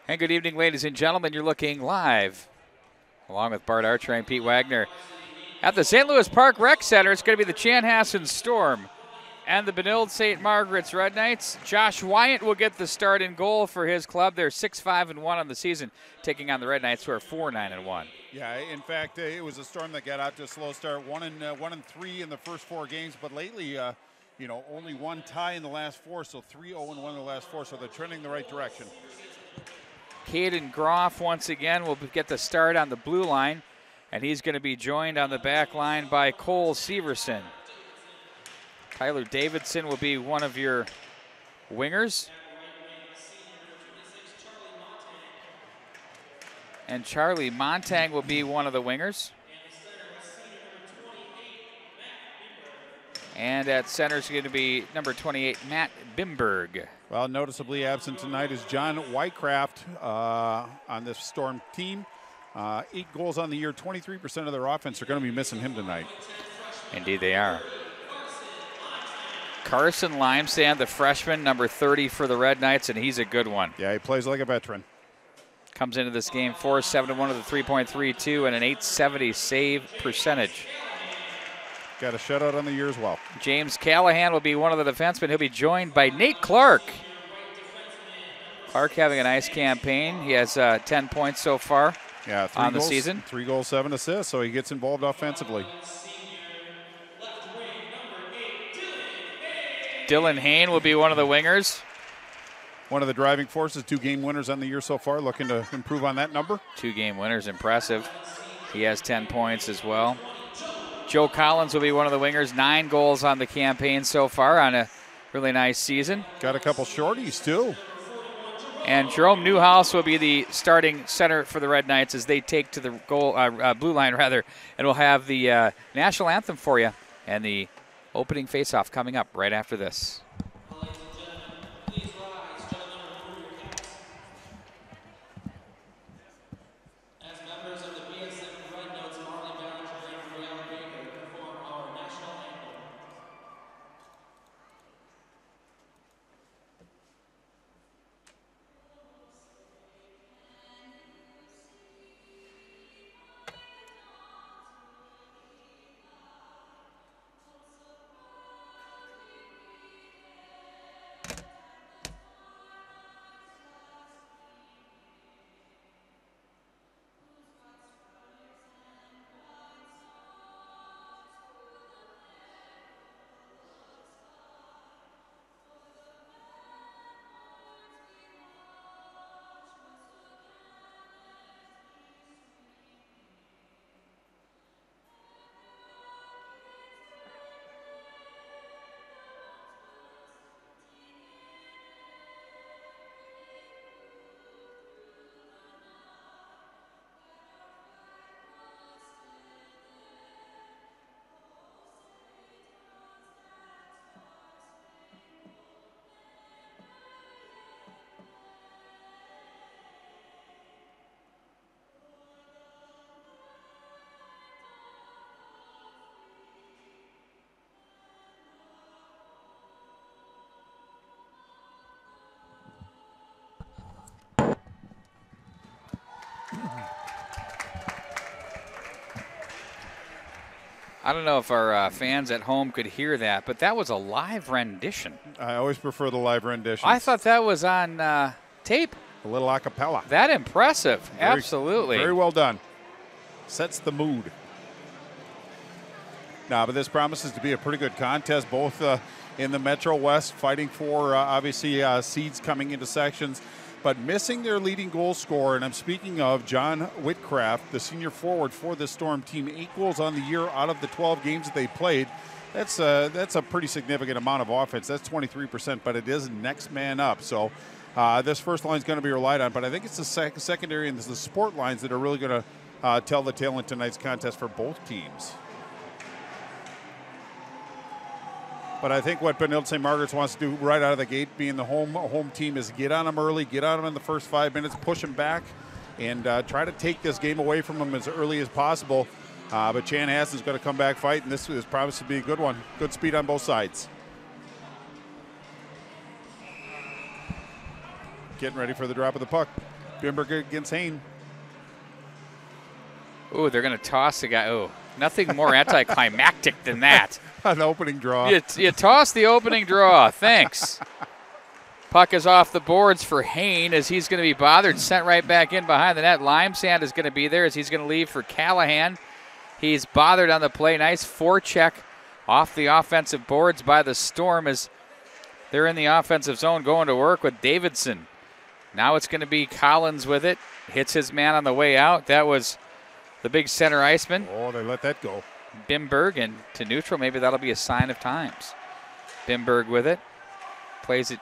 And good evening, ladies and gentlemen. You're looking live, along with Bart Archer and Pete Wagner, at the St. Louis Park Rec Center. It's going to be the Chanhassen Storm and the Benilde St. Margaret's Red Knights. Josh Wyant will get the start in goal for his club. They're 6-5-1 on the season, taking on the Red Knights, who are 4-9-1. Yeah, in fact, it was a Storm that got out to a slow start, 1-3 in the first 4 games, but lately, only one tie in the last 4, so 3-0-1 in the last 4, so they're trending the right direction. Caden Groff once again will get the start on the blue line, and he's going to be joined on the back line by Cole Severson. Tyler Davidson will be one of your wingers. And Charlie Montang will be one of the wingers. And at center is going to be number 28, Matt Bimberg. Well, noticeably absent tonight is John Whitecraft on this Storm team. 8 goals on the year, 23% of their offense. Are going to be missing him tonight. Indeed they are. Carson Limesand, the freshman, number 30 for the Red Knights, and he's a good one. Yeah, he plays like a veteran. Comes into this game 4-7-1 with a 3.32 and an .870 save percentage. Got a shutout on the year as well. James Callahan will be one of the defensemen. He'll be joined by Nate Clark. Clark having a nice campaign. He has 10 points so far on the season. 3 goals, 7 assists, so he gets involved offensively. Dylan Hain will be one of the wingers. One of the driving forces, 2 game winners on the year so far, looking to improve on that number. 2 game winners, impressive. He has 10 points as well. Joe Collins will be one of the wingers, 9 goals on the campaign so far on a really nice season. Got a couple shorties too. And Jerome Newhouse will be the starting center for the Red Knights as they take to the blue line, and we'll have the national anthem for you and the opening faceoff coming up right after this. I don't know if our fans at home could hear that, but that was a live rendition. I always prefer the live renditions. I thought that was on tape. A little a cappella. That impressive. Absolutely. Very well done. Sets the mood. But this promises to be a pretty good contest, both in the Metro West, fighting for, obviously, seeds coming into sections, but missing their leading goal scorer. And I'm speaking of John Whitcraft, the senior forward for the Storm team. 8 goals on the year out of the 12 games that they played. That's a pretty significant amount of offense. That's 23%, but it is next man up. So this first line is going to be relied on, but I think it's the secondary and the support lines that are really going to tell the tale in tonight's contest for both teams. But I think what Benilde St. Margaret's wants to do right out of the gate, being the home team, is get on them early, get on them in the first 5 minutes, push them back, and try to take this game away from them as early as possible. But Chanhassen's going to come back fight, and this is promised to be a good one. Good speed on both sides. Getting ready for the drop of the puck. Bimberg against Hain. Ooh, they're going to toss the guy. Ooh, nothing more anticlimactic than that. An opening draw. You toss the opening draw. Thanks. Puck is off the boards for Hain as he's going to be bothered, sent right back in behind the net. Limesand is going to be there as he's going to leave for Callahan. He's bothered on the play. Nice forecheck off the offensive boards by the Storm as they're in the offensive zone going to work with Davidson. Now it's going to be Collins with it. Hits his man on the way out. That was the big center iceman. Oh, they let that go. Bimberg, and to neutral, maybe that'll be a sign of times. Bimberg with it. Plays it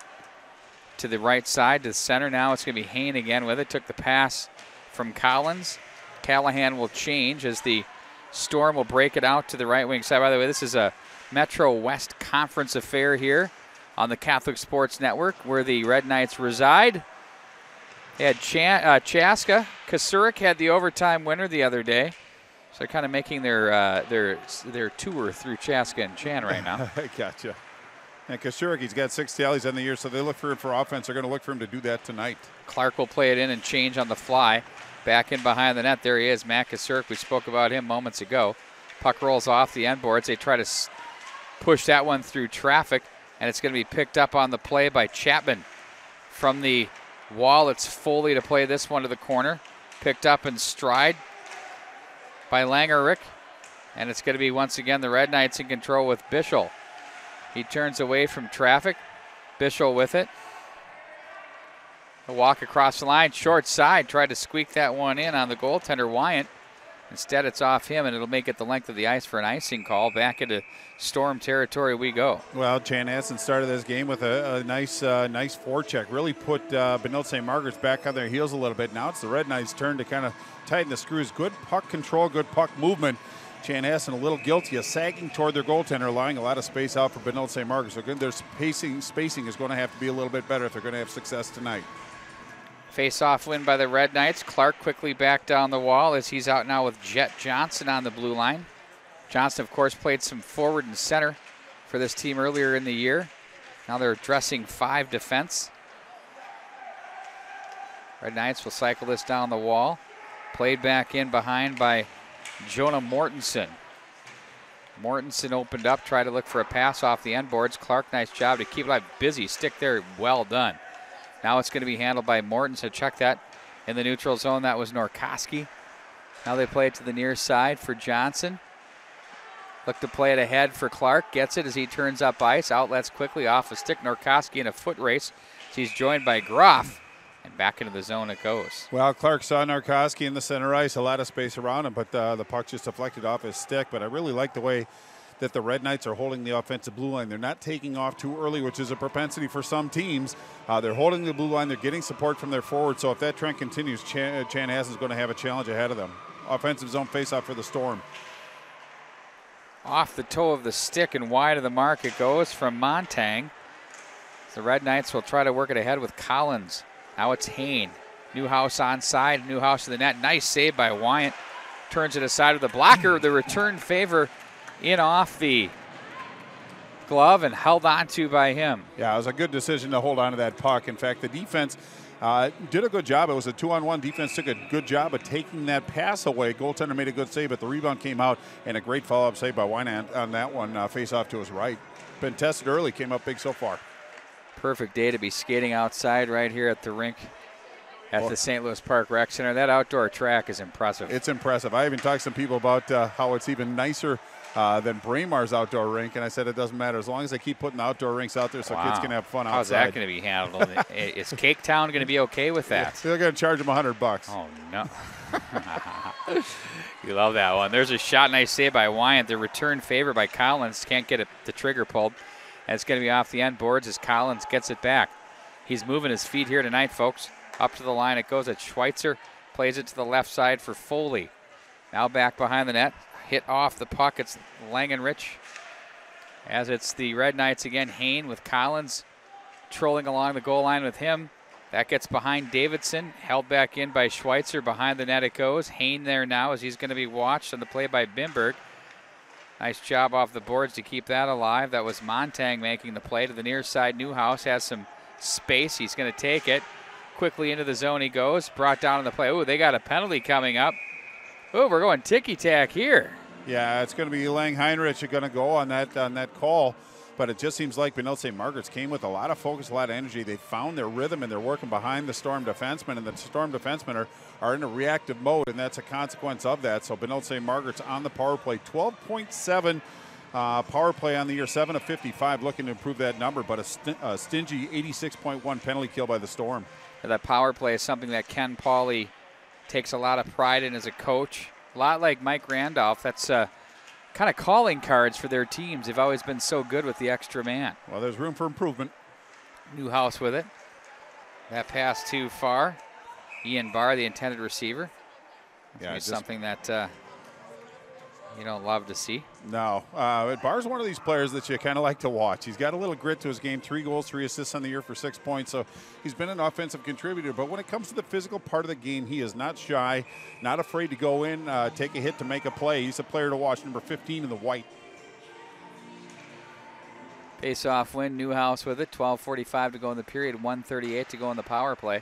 to the right side, to the center. Now it's going to be Hain again with it. Took the pass from Collins. Callahan will change as the Storm will break it out to the right wing side. By the way, this is a Metro West Conference affair here on the Catholic Sports Network where the Red Knights reside. They had Chaska. Kasurik had the overtime winner the other day. So they're kind of making their tour through Chaska and Chan right now. I gotcha. And Kasurik, he's got 6 tallies on the year, so they look for him for offense. They're going to look for him to do that tonight. Clark will play it in and change on the fly. Back in behind the net. There he is, Matt Kasurik. We spoke about him moments ago. Puck rolls off the end boards. They try to push that one through traffic, and it's going to be picked up on the play by Chapman. From the wall, it's Foley to play this one to the corner. Picked up in stride by Langerick. And it's going to be, once again, the Red Knights in control with Bischel. He turns away from traffic. Bischel with it. A walk across the line, short side. Tried to squeak that one in on the goaltender, Wyant. Instead, it's off him, and it'll make it the length of the ice for an icing call. Back into Storm territory we go. Well, Chanhassen started this game with a nice forecheck. Really put Benilde St. Margaret's back on their heels a little bit. Now it's the Red Knights' turn to kind of tighten the screws. Good puck control, good puck movement. Chanhassen a little guilty of sagging toward their goaltender, allowing a lot of space out for Benilde St. Margaret. So their spacing is going to have to be a little bit better if they're going to have success tonight. Face-off win by the Red Knights. Clark quickly back down the wall as he's out now with Jet Johnson on the blue line. Johnson, of course, played some forward and center for this team earlier in the year. Now they're dressing 5 defense. Red Knights will cycle this down the wall. Played back in behind by Jonah Mortensen. Mortensen opened up, tried to look for a pass off the end boards. Clark, nice job to keep it alive. Busy stick there, well done. Now it's going to be handled by Mortensen. Check that in the neutral zone. That was Norkoski. Now they play it to the near side for Johnson. Look to play it ahead for Clark. Gets it as he turns up ice. Outlets quickly off a stick. Norkoski in a foot race. He's joined by Groff. And back into the zone it goes. Well, Clark saw Norkoski in the center ice. A lot of space around him, but the puck just deflected off his stick. But I really like the way that the Red Knights are holding the offensive blue line. They're not taking off too early, which is a propensity for some teams. They're holding the blue line. They're getting support from their forward. So if that trend continues, Chanhassen is going to have a challenge ahead of them. Offensive zone faceoff for the Storm. Off the toe of the stick and wide of the mark it goes from Montang. The Red Knights will try to work it ahead with Collins. Now it's Hain. Newhouse onside. Newhouse to the net. Nice save by Wyant. Turns it aside with the blocker. The return favor in off the glove and held on to by him. Yeah, it was a good decision to hold on to that puck. In fact, the defense did a good job. It was a 2-on-1. Defense took a good job of taking that pass away. Goaltender made a good save, but the rebound came out, and a great follow-up save by Wyant on that one. Face off to his right. Been tested early, came up big so far. Perfect day to be skating outside right here at the rink at the St. Louis Park Rec Center. That outdoor track is impressive. It's impressive. I even talked to some people about how it's even nicer than Braemar's outdoor rink, and I said it doesn't matter as long as they keep putting the outdoor rinks out there so kids can have fun outside. How's that going to be handled? Is Cake Town going to be okay with that? They're going to charge them $100. Oh, no. You love that one. There's a shot, nice save by Wyant. The return favor by Collins. Can't get the trigger pulled. And it's going to be off the end boards as Collins gets it back. He's moving his feet here tonight, folks. Up to the line it goes at Schweitzer. Plays it to the left side for Foley. Now back behind the net. Hit off the puck. It's Langenrich. As it's the Red Knights again. Hain with Collins trolling along the goal line with him. That gets behind Davidson. Held back in by Schweitzer. Behind the net it goes. Hain there now as he's going to be watched on the play by Bimberg. Nice job off the boards to keep that alive. That was Montang making the play to the near side. Newhouse has some space. He's going to take it. Quickly into the zone he goes. Brought down on the play. Oh, they got a penalty coming up. Oh, we're going ticky-tack here. Yeah, it's going to be Lang Heinrich going to go on that call. But it just seems like Benilde St. Margaret's came with a lot of focus, a lot of energy. They found their rhythm, and they're working behind the Storm defensemen, and the Storm defensemen are in a reactive mode, and that's a consequence of that. So Benilde St. Margaret's on the power play, 12.7 power play on the year, 7 of 55, looking to improve that number, but a stingy 86.1 penalty kill by the Storm. That power play is something that Ken Pauley takes a lot of pride in as a coach. A lot like Mike Randolph. That's kind of calling cards for their teams. They've always been so good with the extra man. Well, there's room for improvement. Newhouse with it. That pass too far. Ian Barr, the intended receiver. Yeah, something that you don't love to see. No. Barr's one of these players that you kind of like to watch. He's got a little grit to his game, 3 goals, 3 assists on the year for 6 points. So he's been an offensive contributor. But when it comes to the physical part of the game, he is not shy, not afraid to go in, take a hit to make a play. He's a player to watch, number 15 in the white. Face-off win, Newhouse with it. 12:45 to go in the period, 1:38 to go in the power play.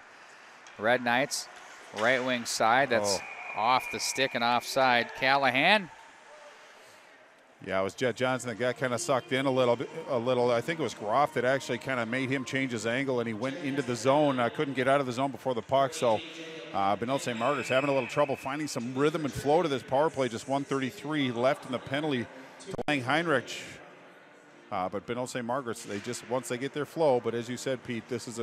Red Knights, right wing side. That's off the stick and offside. Callahan. Yeah, it was Jet Johnson that got kind of sucked in a little. I think it was Groff that actually kind of made him change his angle, and he went into the zone. Couldn't get out of the zone before the puck. So Benilde St. Margaret's having a little trouble finding some rhythm and flow to this power play. Just 1:33 left in the penalty to Lang Heinrich. But Benilde St. Margaret's, once they get their flow. But as you said, Pete, this is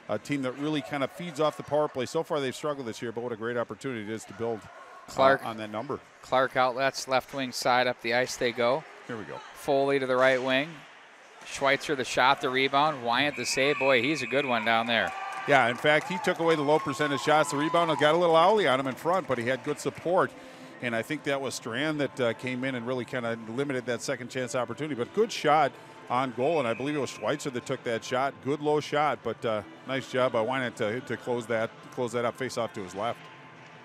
a team that really kind of feeds off the power play. So far they've struggled this year, but what a great opportunity it is to build Clark on that number. Clark outlets, left wing side, up the ice they go. Here we go. Foley to the right wing. Schweitzer the shot, the rebound. Wyant the save. Boy, he's a good one down there. Yeah, in fact, he took away the low percentage shots. The rebound got a little owly on him in front, but he had good support. And I think that was Strand that came in and really kind of limited that second chance opportunity. But good shot on goal, and I believe it was Schweitzer that took that shot. Good low shot, but nice job by Wyant to close that up, face off to his left.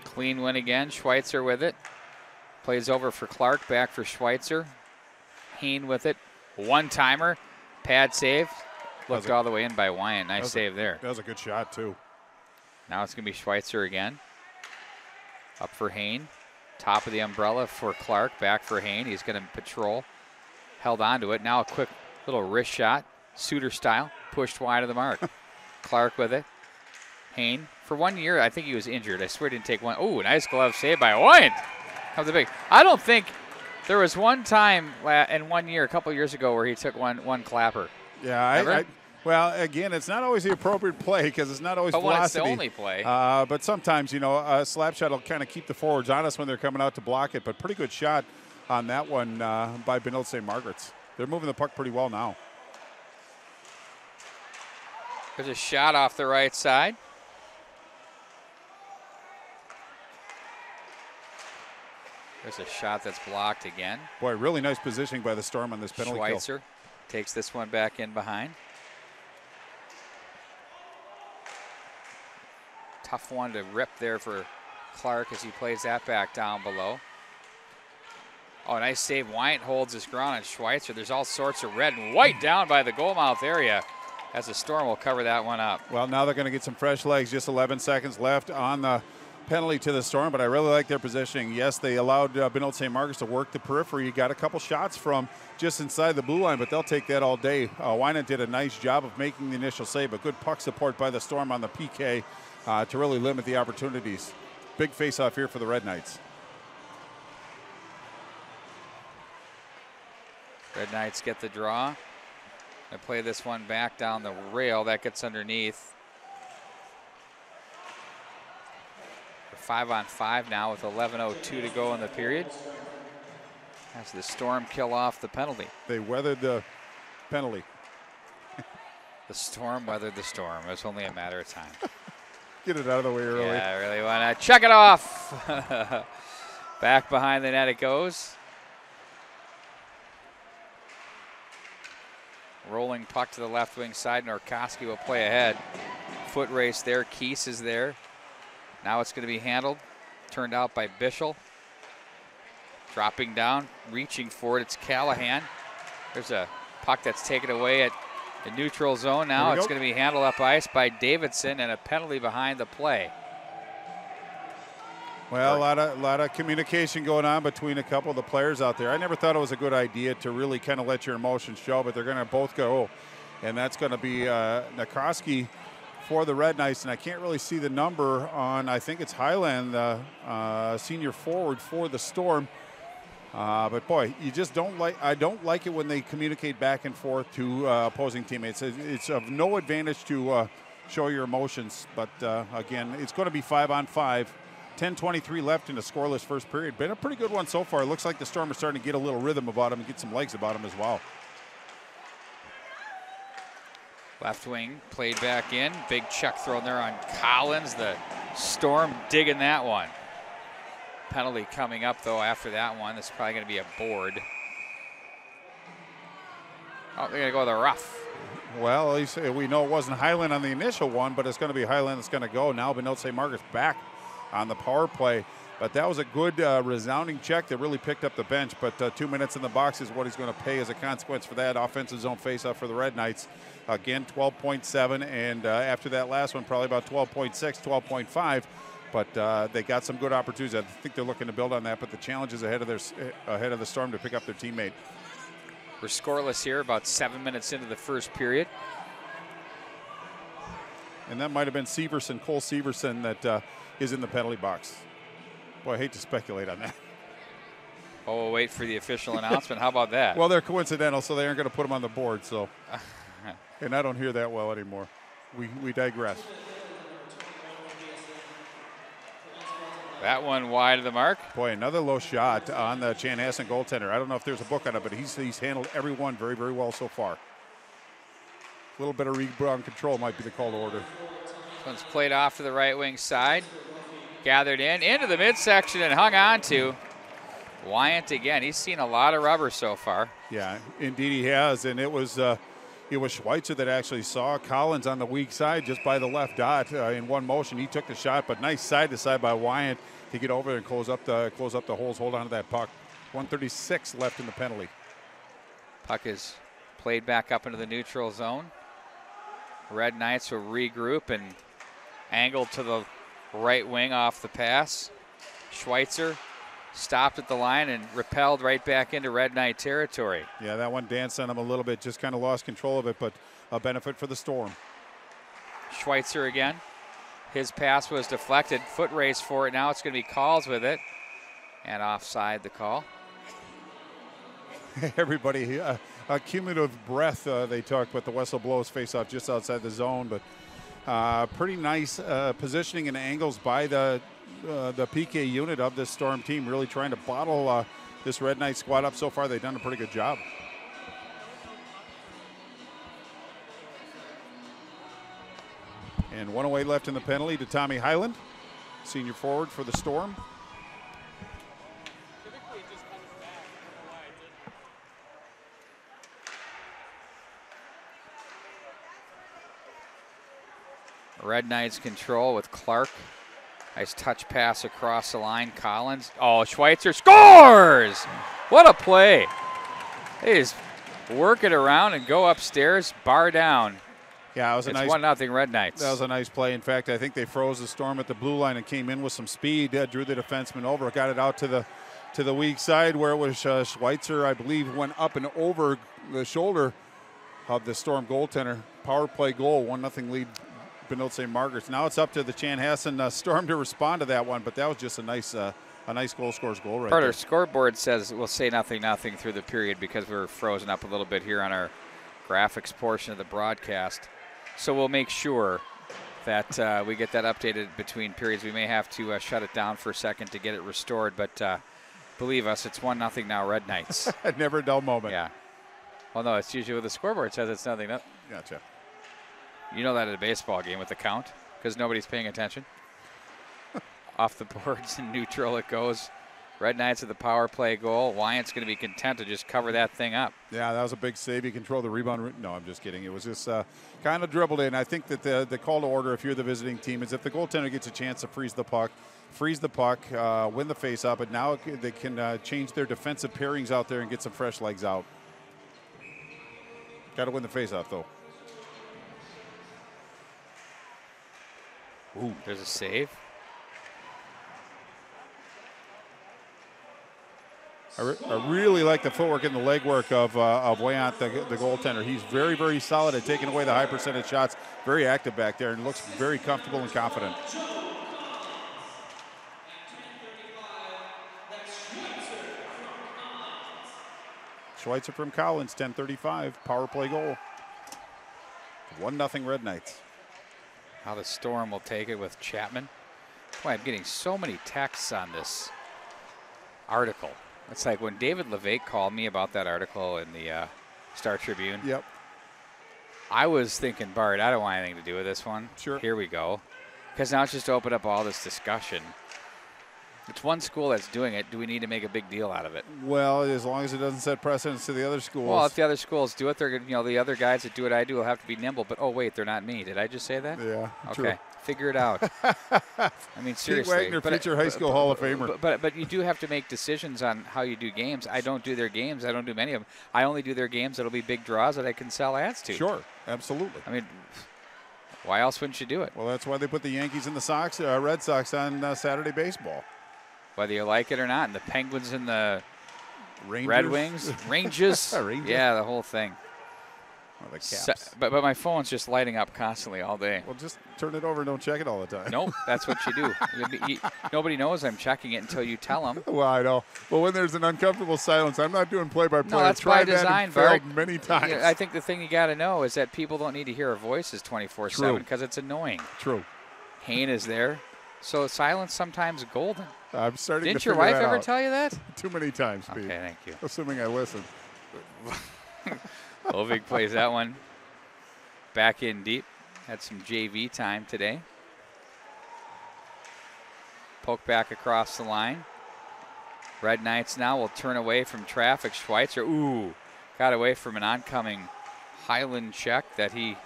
Clean win again. Schweitzer with it. Plays over for Clark, back for Schweitzer. Heen with it. One-timer. Pad save. Looked all the way in by Wyant. Nice save there. That was a good shot, too. Now it's going to be Schweitzer again. Up for Heen. Top of the umbrella for Clark. Back for Heen. He's going to patrol. Held on to it. Now a quick little wrist shot. Suter style. Pushed wide of the mark. Clark with it. Heen. For 1 year, I think he was injured. I swear he didn't take one. Oh, nice glove save by Wyant. Comes a big. I don't think there was one time in 1 year, a couple years ago, where he took one clapper. Yeah, well, again, it's not always the appropriate play because it's not always velocity. When it's the only play. But sometimes, a slap shot will kind of keep the forwards honest when they're coming out to block it. But pretty good shot on that one by Benilde St. Margaret's. They're moving the puck pretty well now. There's a shot off the right side. There's a shot that's blocked again. Boy, really nice positioning by the Storm on this penalty kill. Schweitzer takes this one back in behind. Tough one to rip there for Clark as he plays that back down below. Oh, nice save. Wyant holds his ground on Schweitzer. There's all sorts of red and white down by the goal mouth area as the Storm will cover that one up. Well, now they're going to get some fresh legs. Just 11 seconds left on the penalty to the Storm, but I really like their positioning. Yes, they allowed Benilde St. Margaret's to work the periphery. You got a couple shots from just inside the blue line, but they'll take that all day. Wyant did a nice job of making the initial save, but good puck support by the Storm on the PK to really limit the opportunities. Big face-off here for the Red Knights. Red Knights get the draw. They play this one back down the rail. That gets underneath. 5-on-5 now with 11:02 to go in the period. As the Storm kill off the penalty. They weathered the penalty. The Storm weathered the storm. It was only a matter of time. Get it out of the way early. Yeah, I really want to check it off. Back behind the net it goes. Rolling puck to the left wing side. Norkoski will play ahead. Foot race there. Keese is there. Now it's going to be handled. Turned out by Bischel. Dropping down. Reaching for it. It's Callahan. There's a puck that's taken away at The neutral zone now. It's going to be handled up ice by Davidson and a penalty behind the play. Well, a lot of communication going on between a couple of the players out there. I never thought it was a good idea to really kind of let your emotions show, but they're going to both go. And that's going to be Nakowski for the Red Knights. And I can't really see the number on, I think it's Highland, senior forward for the Storm. But boy, you just don't like. I don't like it when they communicate back and forth to opposing teammates. It's of no advantage to show your emotions. But again, it's going to be 5-on-5. 10:23 left in a scoreless first period. Been a pretty good one so far. It looks like the Storm are starting to get a little rhythm about them and get some legs about them as well. Left wing played back in. Big check thrown there on Collins. The Storm digging that one. Penalty coming up, though, after that one. This is probably going to be a board. Oh, they're going to go with a rough. Well, at least we know it wasn't Highland on the initial one, but it's going to be Highland that's going to go. Now Benilde St. Margaret's back on the power play. But that was a good resounding check that really picked up the bench. But 2 minutes in the box is what he's going to pay as a consequence for that offensive zone faceoff for the Red Knights. Again, 12.7, and after that last one, probably about 12.6, 12.5. But they got some good opportunities. I think they're looking to build on that. But the challenge is ahead of the Storm to pick up their teammate. We're scoreless here, about 7 minutes into the first period. And that might have been Severson, Cole Severson, that is in the penalty box. Boy, I hate to speculate on that. Oh, we'll wait for the official announcement. How about that? Well, they're coincidental, so they aren't going to put them on the board. So, and I don't hear that well anymore. We digress. That one wide of the mark. Boy, another low shot on the Chanhassen goaltender. I don't know if there's a book on it, but he's handled everyone very, very well so far. A little bit of rebound control might be the call to order. This one's played off to the right wing side. Gathered into the midsection and hung on to. Wyant again. He's seen a lot of rubber so far. Yeah, indeed he has. And it was Schweitzer that actually saw Collins on the weak side just by the left dot in one motion. He took the shot, but nice side to side by Wyant to get over there and close up the holes, hold on to that puck. 1:36 left in the penalty. Puck is played back up into the neutral zone. Red Knights will regroup and angle to the right wing off the pass. Schweitzer stopped at the line and repelled right back into Red Knight territory. Yeah, that one danced on him a little bit, just kind of lost control of it, but a benefit for the Storm. Schweitzer again. His pass was deflected. Foot race for it. Now it's going to be Calls with it. And offside the call. Everybody, a cumulative breath they took, but the whistle blows face off just outside the zone. But pretty nice positioning and angles by the PK unit of this Storm team, really trying to bottle this Red Knight squad up. So far, they've done a pretty good job. And 1 away left in the penalty to Tommy Highland, senior forward for the Storm. Red Knights control with Clark. Nice touch pass across the line. Collins. Oh, Schweitzer scores! What a play. They just work it around and go upstairs, bar down. Yeah, it was it's 1-0 Red Knights. That was a nice play. In fact, I think they froze the Storm at the blue line and came in with some speed, drew the defenseman over, got it out to the weak side where it was Schweitzer, I believe, went up and over the shoulder of the Storm goaltender. Power play goal, 1-0 lead. Benilde St. Margaret's. Now it's up to the Chanhassen Storm to respond to that one, but that was just a nice goal scorer's goal right there. Our scoreboard says we'll say 0-0 through the period because we're frozen up a little bit here on our graphics portion of the broadcast. So we'll make sure that we get that updated between periods. We may have to shut it down for a second to get it restored, but believe us, it's 1-0 now, Red Knights. Never a dull moment. Yeah. Well, no, it's usually what the scoreboard says it's 0-0. Gotcha. You know that at a baseball game with the count because nobody's paying attention. Off the boards and neutral it goes. Red Knights with the power play goal. Wyant's going to be content to just cover that thing up. Yeah, that was a big save. He controlled the rebound. No, I'm just kidding. It was just kind of dribbled in. I think that the call to order, if you're the visiting team, is if the goaltender gets a chance to freeze the puck, win the faceoff, but now they can change their defensive pairings out there and get some fresh legs out. Got to win the faceoff, though. Ooh, there's a save. I really like the footwork and the legwork of Wayant, the goaltender. He's very, very solid at taking away the high percentage shots. Very active back there and looks very comfortable and confident. Schweitzer from Collins, 10:35, power play goal. 1-0 Red Knights. How the Storm will take it with Chapman. Boy, I'm getting so many texts on this article. It's like when David LeVake called me about that article in the Star Tribune. Yep. I was thinking, Bart, I don't want anything to do with this one. Sure. Here we go. Because now it's just opened up all this discussion. It's one school that's doing it. Do we need to make a big deal out of it? Well, as long as it doesn't set precedence to the other schools. Well, if the other schools do it, they're the other guys that do what I do will have to be nimble. But oh wait, they're not me. Did I just say that? Yeah. Okay. True. Figure it out. I mean, seriously. Pete Wagner, future high school Hall of Famer. But you do have to make decisions on how you do games. I don't do their games. I don't do many of them. I only do their games that'll be big draws that I can sell ads to. Sure, absolutely. I mean, why else wouldn't you do it? Well, that's why they put the Yankees and the Red Sox on Saturday baseball. Whether you like it or not, and the Penguins and the Rangers. Red Wings, Rangers. Rangers. Yeah, the whole thing. Oh, the Caps. But my phone's just lighting up constantly all day. Well, just turn it over and don't check it all the time. Nope, that's what you do. Nobody knows I'm checking it until you tell them. Well, I know. Well, when there's an uncomfortable silence, I'm not doing play-by-play. No, that's by design, Bart. Many times. I think the thing you got to know is that people don't need to hear our voices 24/7 because it's annoying. True. Hayne is there, so silence sometimes golden. I'm starting Didn't to your figure wife that ever out. tell you that? Too many times, Pete. Okay, thank you. Assuming I listen. Ovig plays that one back in deep. Had some JV time today. Poke back across the line. Red Knights now will turn away from traffic. Schweitzer, ooh, got away from an oncoming Highland check that he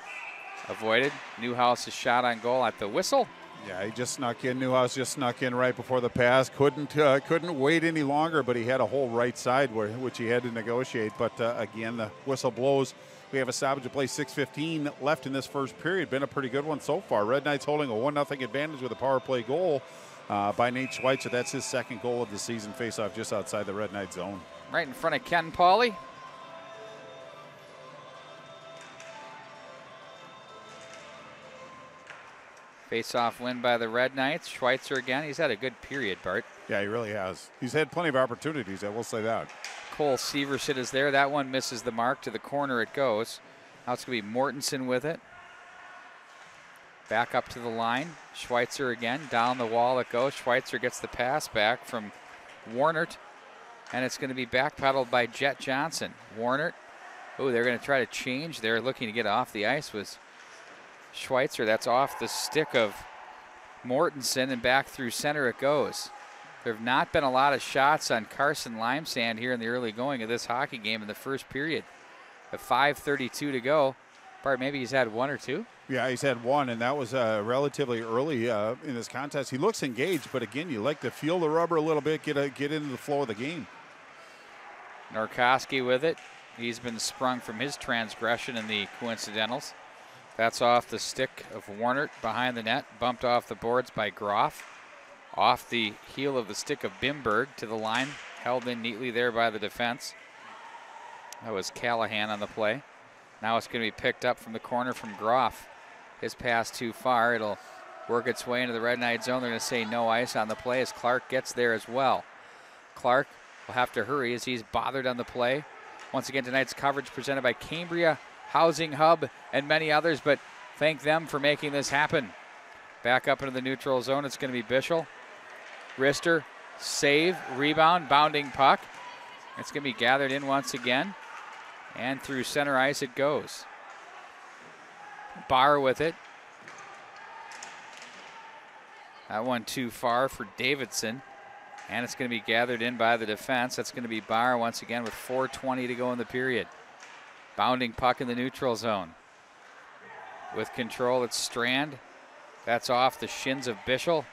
avoided. Newhouse's shot on goal at the whistle. Yeah, he just snuck in. Newhouse just snuck in right before the pass. Couldn't wait any longer, but he had a whole right side which he had to negotiate. But again, the whistle blows. We have a stoppage of play. 6:15 left in this first period. Been a pretty good one so far. Red Knights holding a 1-0 advantage with a power play goal by Nate Schweitzer. That's his second goal of the season. Face-off just outside the Red Knight zone. Right in front of Ken Pauley. Face-off win by the Red Knights. Schweitzer again. He's had a good period, Bart. Yeah, he really has. He's had plenty of opportunities, I will say that. Cole Severson is there. That one misses the mark. To the corner it goes. Now it's going to be Mortensen with it. Back up to the line. Schweitzer again. Down the wall it goes. Schweitzer gets the pass back from Warnert. And it's going to be backpedaled by Jet Johnson. Warnert. Oh, they're going to try to change. They're looking to get off the ice with Schweitzer. That's off the stick of Mortensen, and back through center it goes. There have not been a lot of shots on Carson Limesand here in the early going of this hockey game in the first period. At 5:32 to go. Bart, maybe he's had one or two? Yeah, he's had one, and that was relatively early in this contest. He looks engaged, but again, you like to feel the rubber a little bit, get into the flow of the game. Norkoski with it. He's been sprung from his transgression in the coincidentals. That's off the stick of Warnert behind the net, bumped off the boards by Groff. Off the heel of the stick of Bimberg to the line, held in neatly there by the defense. That was Callahan on the play. Now it's going to be picked up from the corner from Groff. His pass too far. It'll work its way into the Red Knight zone. They're going to say no ice on the play as Clark gets there as well. Clark will have to hurry as he's bothered on the play. Once again, tonight's coverage presented by Cambria Housing Hub and many others, but thank them for making this happen. Back up into the neutral zone, it's going to be Bischel. Rister, save, rebound, bounding puck. It's going to be gathered in once again, and through center ice it goes. Barr with it. That one too far for Davidson, and it's going to be gathered in by the defense. That's going to be Barr once again with 4:20 to go in the period. Bounding puck in the neutral zone. With control, it's Strand. That's off the shins of Bischel.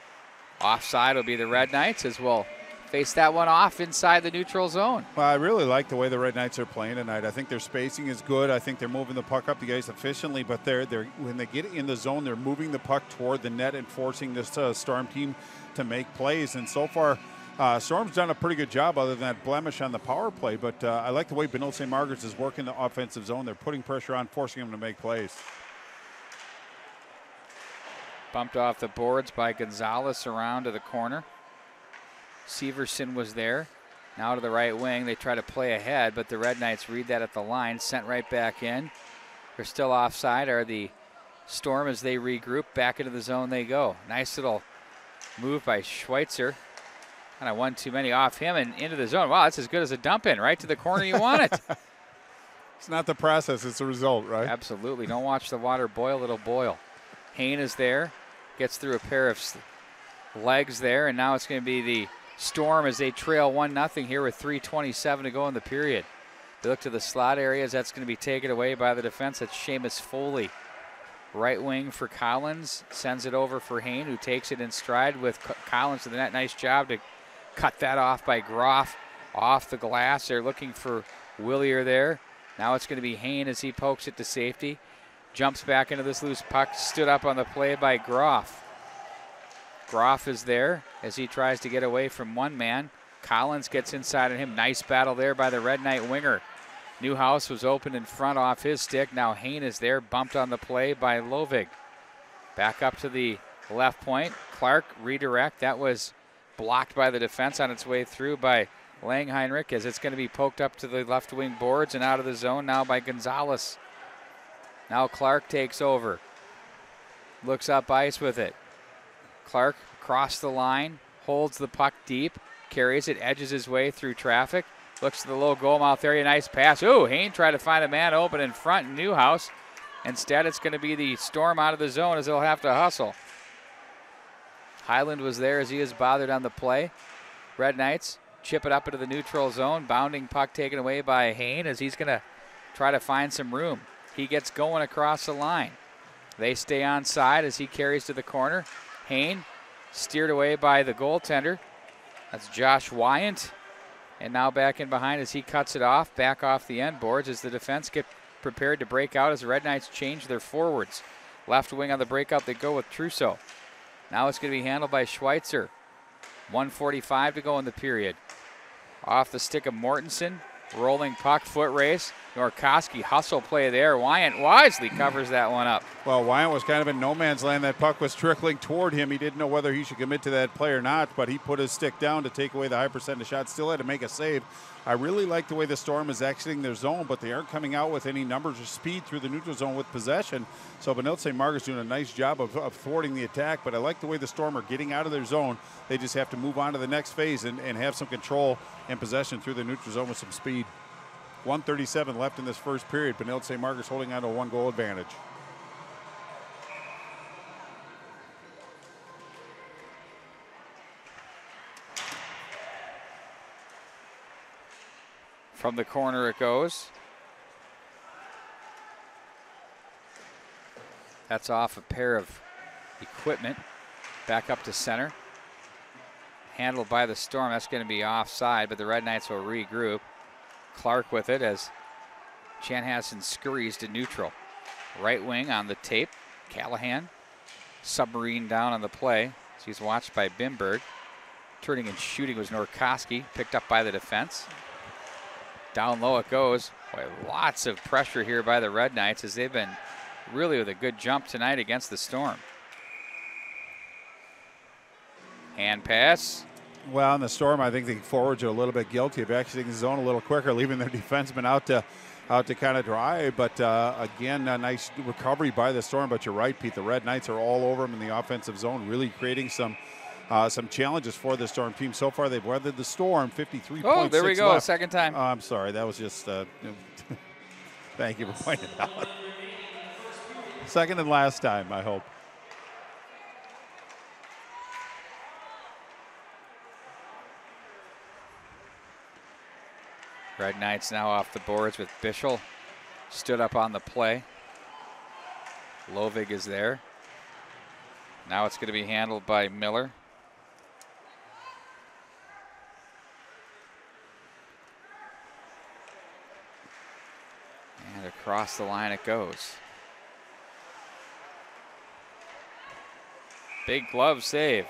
Offside will be the Red Knights as we'll face that one off inside the neutral zone. Well, I really like the way the Red Knights are playing tonight. I think their spacing is good. I think they're moving the puck up the ice efficiently, but they're when they get in the zone, they're moving the puck toward the net and forcing this Storm team to make plays. And so far, Storm's done a pretty good job other than that blemish on the power play, but I like the way Benilde St. Margaret's is working the offensive zone. They're putting pressure on, forcing them to make plays. Bumped off the boards by Gonzalez around to the corner. Severson was there. Now to the right wing. They try to play ahead, but the Red Knights read that at the line. Sent right back in. They're still offside. Are the Storm as they regroup. Back into the zone they go. Nice little move by Schweitzer. Kind of one too many off him and into the zone. Wow, that's as good as a dump in. Right to the corner you want it. It's not the process, it's the result, right? Absolutely. Don't watch the water boil, it'll boil. Hayne is there. Gets through a pair of legs there, and now it's going to be the Storm as they trail 1-0 here with 3:27 to go in the period. They look to the slot areas. That's going to be taken away by the defense. That's Seamus Foley. Right wing for Collins. Sends it over for Hayne, who takes it in stride with Collins to the net. Nice job to cut that off by Groff off the glass. They're looking for Willier there. Now it's going to be Hayne as he pokes it to safety. Jumps back into this loose puck. Stood up on the play by Groff. Groff is there as he tries to get away from one man. Collins gets inside of him. Nice battle there by the Red Knight winger. Newhouse was open in front off his stick. Now Hayne is there, bumped on the play by Lovig. Back up to the left point. Clark redirect. That was blocked by the defense on its way through by Langheinrich as it's going to be poked up to the left wing boards and out of the zone now by Gonzalez. Now Clark takes over. Looks up ice with it. Clark across the line, holds the puck deep, carries it, edges his way through traffic, looks to the low goal mouth area, nice pass. Ooh, Hayne tried to find a man open in front, Newhouse. Instead, it's going to be the Storm out of the zone as they'll have to hustle. Highland was there as he is bothered on the play. Red Knights chip it up into the neutral zone, bounding puck taken away by Hayne as he's going to try to find some room. He gets going across the line. They stay on side as he carries to the corner. Hayne steered away by the goaltender. That's Josh Wyant. And now back in behind as he cuts it off, back off the end boards as the defense get prepared to break out as the Red Knights change their forwards. Left wing on the breakout, they go with Trousseau. Now it's going to be handled by Schweitzer. 1:45 to go in the period. Off the stick of Mortensen. Rolling puck, foot race. Norkoski hustle play there. Wyant wisely covers that one up. Well, Wyant was kind of in no man's land. That puck was trickling toward him. He didn't know whether he should commit to that play or not, but he put his stick down to take away the high percentage shot. Still had to make a save. I really like the way the Storm is exiting their zone, but they aren't coming out with any numbers or speed through the neutral zone with possession. So Benilde St. Margaret's doing a nice job of thwarting the attack, but I like the way the Storm are getting out of their zone. They just have to move on to the next phase and have some control and possession through the neutral zone with some speed. 1:37 left in this first period. Benilde St. Margaret's holding on to a 1-goal advantage. From the corner it goes. That's off a pair of equipment. Back up to center. Handled by the Storm. That's going to be offside, but the Red Knights will regroup. Clark with it as Chanhassen scurries to neutral. Right wing on the tape. Callahan. Submarine down on the play. He's watched by Bimberg. Turning and shooting was Norkoski. Picked up by the defense. Down low it goes. Boy, lots of pressure here by the Red Knights as they've been really with a good jump tonight against the Storm. Hand pass. Well, in the Storm, I think the forwards are a little bit guilty of exiting the zone a little quicker, leaving their defensemen out to kind of dry. But again, a nice recovery by the Storm. But you're right, Pete. The Red Knights are all over them in the offensive zone, really creating some challenges for the Storm team. So far, they've weathered the Storm. 53 points. Oh, there we go. Left. Second time. I'm sorry. That was just. Thank you for pointing it out. Second and last time, I hope. Red Knights now off the boards with Bischel. Stood up on the play. Lovig is there. Now it's going to be handled by Miller. across the line it goes. Big glove save.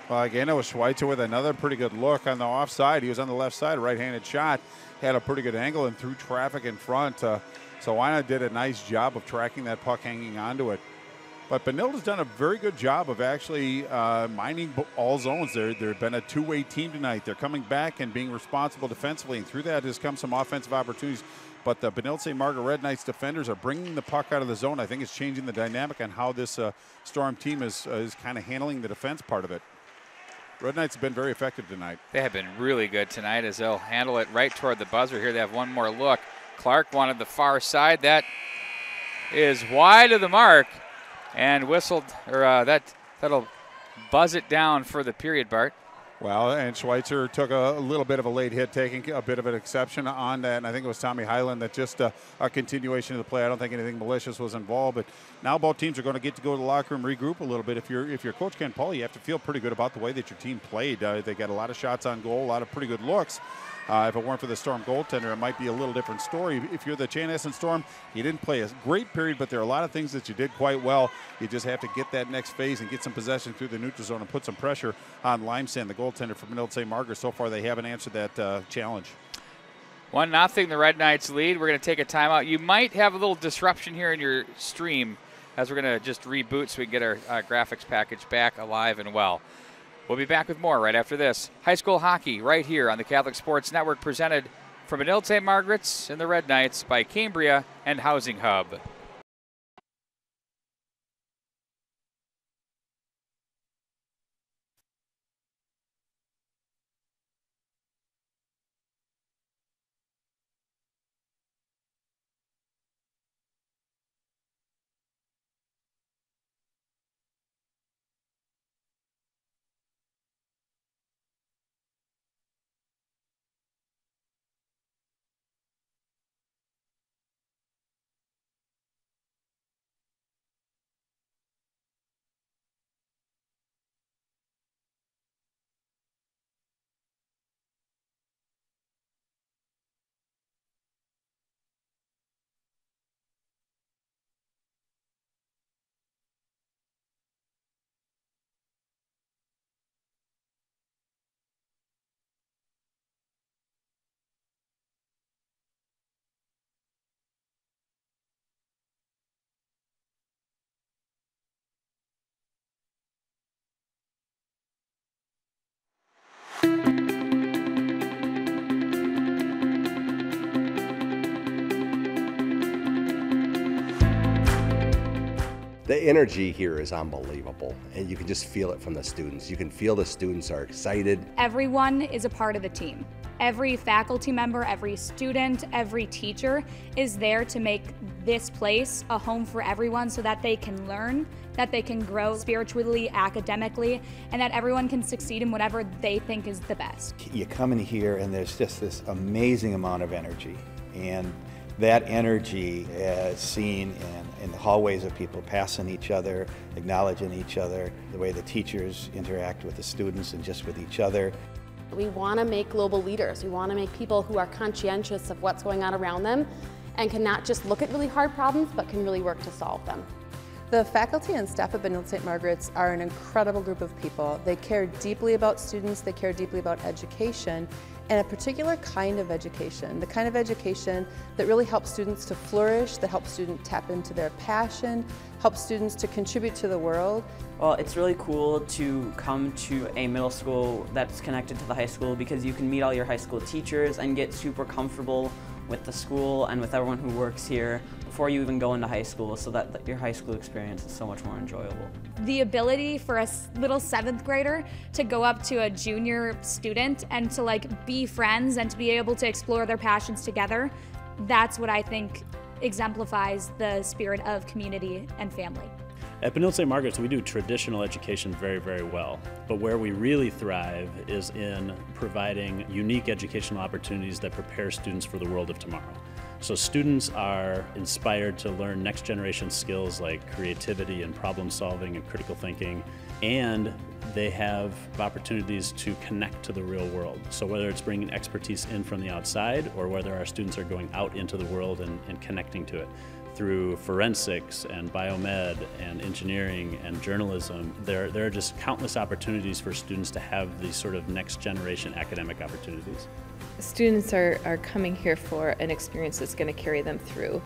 Well, again, it was Schweitzer with another pretty good look on the offside. He was on the left side, right-handed shot. Had a pretty good angle and threw traffic in front. So Wina did a nice job of tracking that puck, hanging onto it. But Benilde has done a very good job of actually mining all zones. They've been a two-way team tonight. They're coming back and being responsible defensively, and through that has come some offensive opportunities. But the Benilde St. Margaret Red Knights defenders are bringing the puck out of the zone. I think it's changing the dynamic on how this Storm team is kind of handling the defense part of it. Red Knights have been very effective tonight. They have been really good tonight as they'll handle it right toward the buzzer here. They have one more look. Clark wanted the far side. That is wide of the mark and whistled, or that'll buzz it down for the period, Bart. Well, and Schweitzer took a little bit of a late hit, taking a bit of an exception on that, and I think it was Tommy Hyland that just a continuation of the play. I don't think anything malicious was involved, but now both teams are going to get to go to the locker room, regroup a little bit. If you're Coach Ken Paul, you have to feel pretty good about the way that your team played. They got a lot of shots on goal, a lot of pretty good looks. If it weren't for the Storm goaltender, it might be a little different story. If you're the Chanhassen Storm, you didn't play a great period, but there are a lot of things that you did quite well. You just have to get that next phase and get some possession through the neutral zone and put some pressure on Limesand, the goaltender for Benilde St. Margaret. So far, they haven't answered that challenge. 1-0, the Red Knights lead. We're going to take a timeout. You might have a little disruption here in your stream as we're going to just reboot so we can get our graphics package back alive and well. We'll be back with more right after this. High school hockey right here on the Catholic Sports Network, presented from Benilde St. Margaret's and the Red Knights by Cambria and Housing Hub. The energy here is unbelievable, and you can just feel it from the students. You can feel the students are excited. Everyone is a part of the team. Every faculty member, every student, every teacher is there to make this place a home for everyone so that they can learn, that they can grow spiritually, academically, and that everyone can succeed in whatever they think is the best. You come in here and there's just this amazing amount of energy, and that energy is seen in the hallways of people passing each other, acknowledging each other, the way the teachers interact with the students and just with each other. We want to make global leaders. We want to make people who are conscientious of what's going on around them and can not just look at really hard problems, but can really work to solve them. The faculty and staff at Benilde St. Margaret's are an incredible group of people. They care deeply about students, they care deeply about education, and a particular kind of education, the kind of education that really helps students to flourish, that helps students tap into their passion, helps students to contribute to the world. Well, it's really cool to come to a middle school that's connected to the high school because you can meet all your high school teachers and get super comfortable with the school and with everyone who works here before you even go into high school, so that your high school experience is so much more enjoyable. The ability for a little 7th grader to go up to a junior student and to like be friends and to be able to explore their passions together, that's what I think exemplifies the spirit of community and family. At Benilde St. Margaret's, we do traditional education very, very well, but where we really thrive is in providing unique educational opportunities that prepare students for the world of tomorrow. So students are inspired to learn next generation skills like creativity and problem solving and critical thinking, and they have opportunities to connect to the real world. So whether it's bringing expertise in from the outside or whether our students are going out into the world and connecting to it through forensics and biomed and engineering and journalism, there are just countless opportunities for students to have these sort of next generation academic opportunities. Students are coming here for an experience that's going to carry them through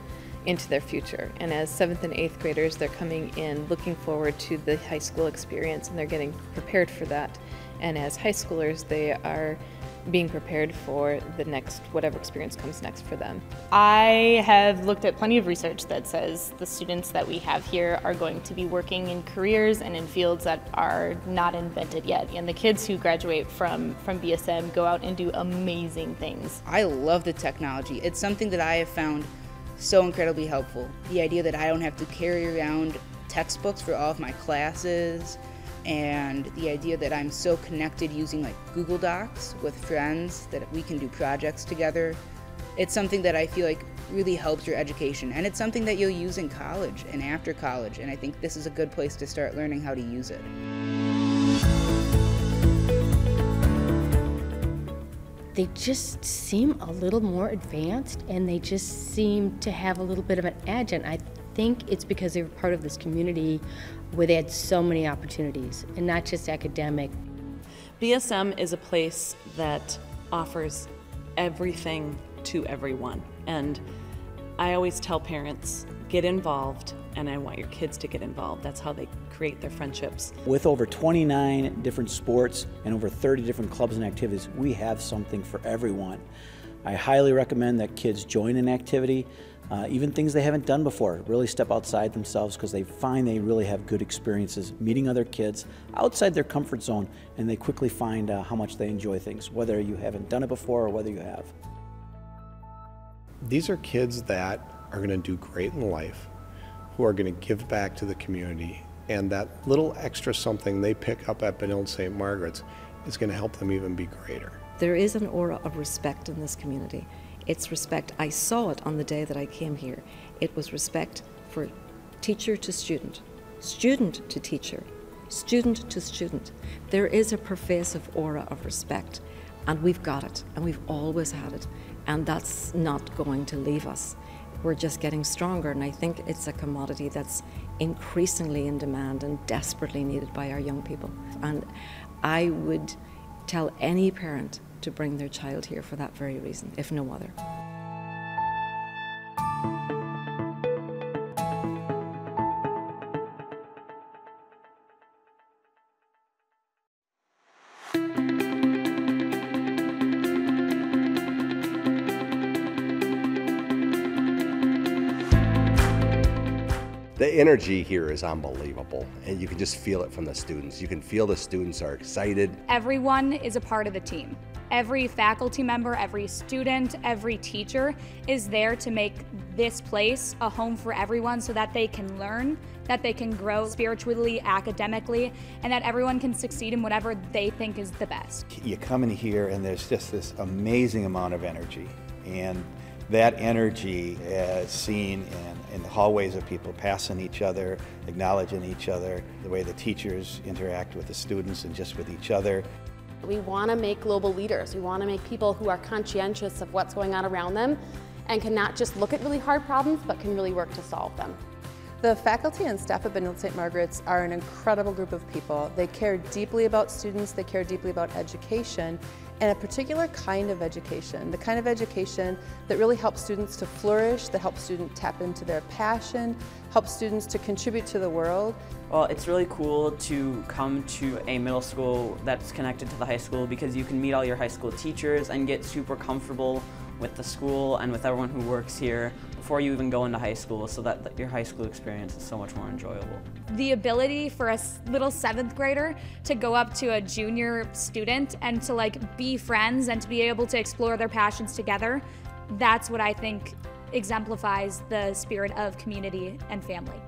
into their future. And as 7th and 8th graders, they're coming in looking forward to the high school experience, and they're getting prepared for that. And as high schoolers, they are being prepared for the next, whatever experience comes next for them. I have looked at plenty of research that says the students that we have here are going to be working in careers and in fields that are not invented yet. And the kids who graduate from BSM go out and do amazing things. I love the technology. It's something that I have found so incredibly helpful. The idea that I don't have to carry around textbooks for all of my classes, and the idea that I'm so connected using like Google Docs with friends that we can do projects together. It's something that I feel like really helps your education, and it's something that you'll use in college and after college, and I think this is a good place to start learning how to use it. They just seem a little more advanced, and they just seem to have a little bit of an edge, and I think it's because they were part of this community where they had so many opportunities, and not just academic. BSM is a place that offers everything to everyone, and I always tell parents, get involved, and I want your kids to get involved. That's how they create their friendships. With over 29 different sports and over 30 different clubs and activities, we have something for everyone. I highly recommend that kids join an activity, even things they haven't done before. Really step outside themselves, because they find they really have good experiences meeting other kids outside their comfort zone, and they quickly find how much they enjoy things, whether you haven't done it before or whether you have. These are kids that are going to do great in life, who are going to give back to the community, and that little extra something they pick up at Benilde St. Margaret's is going to help them even be greater. There is an aura of respect in this community. It's respect. I saw it on the day that I came here. It was respect for teacher to student, student to teacher, student to student. There is a pervasive aura of respect, and we've got it, and we've always had it, and that's not going to leave us. We're just getting stronger, and I think it's a commodity that's increasingly in demand and desperately needed by our young people. And I would tell any parent to bring their child here for that very reason, if no other. The energy here is unbelievable, and you can just feel it from the students. You can feel the students are excited. Everyone is a part of the team. Every faculty member, every student, every teacher is there to make this place a home for everyone so that they can learn, that they can grow spiritually, academically, and that everyone can succeed in whatever they think is the best. You come in here and there's just this amazing amount of energy, and that energy is seen in the hallways of people passing each other, acknowledging each other, the way the teachers interact with the students and just with each other. We want to make global leaders. We want to make people who are conscientious of what's going on around them and can not just look at really hard problems, but can really work to solve them. The faculty and staff at Benilde St. Margaret's are an incredible group of people. They care deeply about students, they care deeply about education, and a particular kind of education, the kind of education that really helps students to flourish, that helps students tap into their passion, helps students to contribute to the world. Well, it's really cool to come to a middle school that's connected to the high school, because you can meet all your high school teachers and get super comfortable with the school and with everyone who works here before you even go into high school, so that your high school experience is so much more enjoyable. The ability for a little 7th grader to go up to a junior student and to like be friends and to be able to explore their passions together, that's what I think exemplifies the spirit of community and family.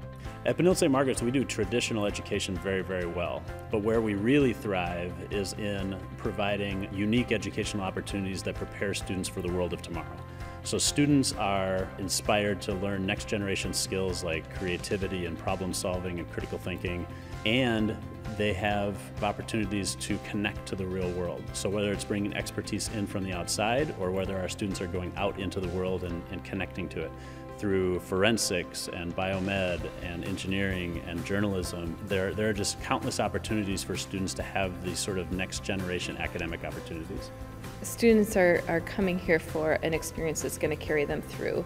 At Benilde St. Margaret's, we do traditional education very, very well, but where we really thrive is in providing unique educational opportunities that prepare students for the world of tomorrow. So students are inspired to learn next generation skills like creativity and problem solving and critical thinking, and they have opportunities to connect to the real world. So whether it's bringing expertise in from the outside or whether our students are going out into the world and connecting to it through forensics and biomed and engineering and journalism, there are just countless opportunities for students to have these sort of next generation academic opportunities. Students are coming here for an experience that's going to carry them through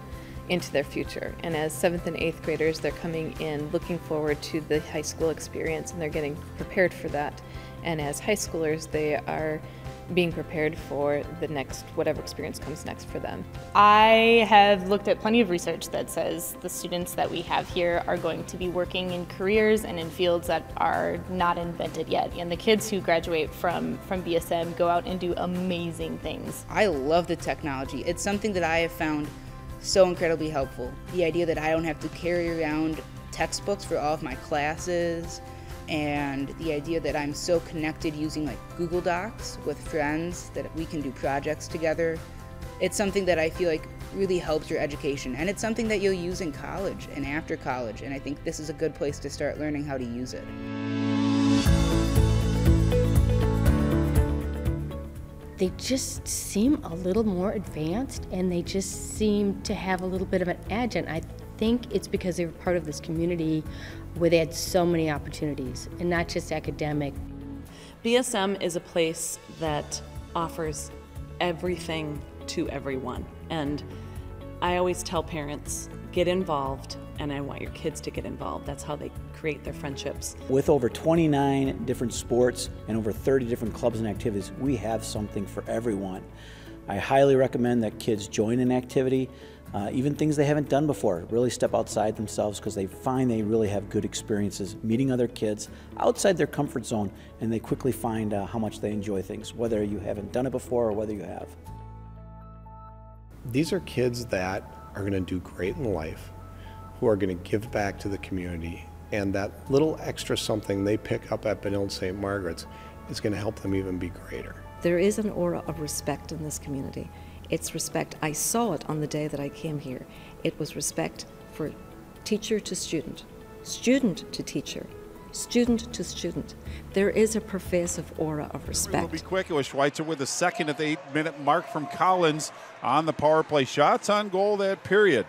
into their future. And as 7th and 8th graders, they're coming in looking forward to the high school experience and they're getting prepared for that. And as high schoolers, they are being prepared for the next, whatever experience comes next for them. I have looked at plenty of research that says the students that we have here are going to be working in careers and in fields that are not invented yet. And the kids who graduate from BSM go out and do amazing things. I love the technology. It's something that I have found so incredibly helpful. The idea that I don't have to carry around textbooks for all of my classes, and the idea that I'm so connected using like Google Docs with friends that we can do projects together. It's something that I feel like really helps your education, and it's something that you'll use in college and after college, and I think this is a good place to start learning how to use it. They just seem a little more advanced and they just seem to have a little bit of an edge, and I think it's because they're part of this community where they had so many opportunities and not just academic. BSM is a place that offers everything to everyone, and I always tell parents, get involved, and I want your kids to get involved. That's how they create their friendships. With over 29 different sports and over 30 different clubs and activities, we have something for everyone. I highly recommend that kids join an activity, even things they haven't done before. Really step outside themselves because they find they really have good experiences meeting other kids outside their comfort zone, and they quickly find how much they enjoy things, whether you haven't done it before or whether you have. These are kids that are going to do great in life, who are going to give back to the community, and that little extra something they pick up at Benilde St. Margaret's is going to help them even be greater. There is an aura of respect in this community. It's respect. I saw it on the day that I came here. It was respect for teacher to student, student to teacher, student to student. There is a pervasive aura of respect. We'll be quick. It was Schweitzer with the second at the 8-minute mark from Collins on the power play. Shots on goal that period.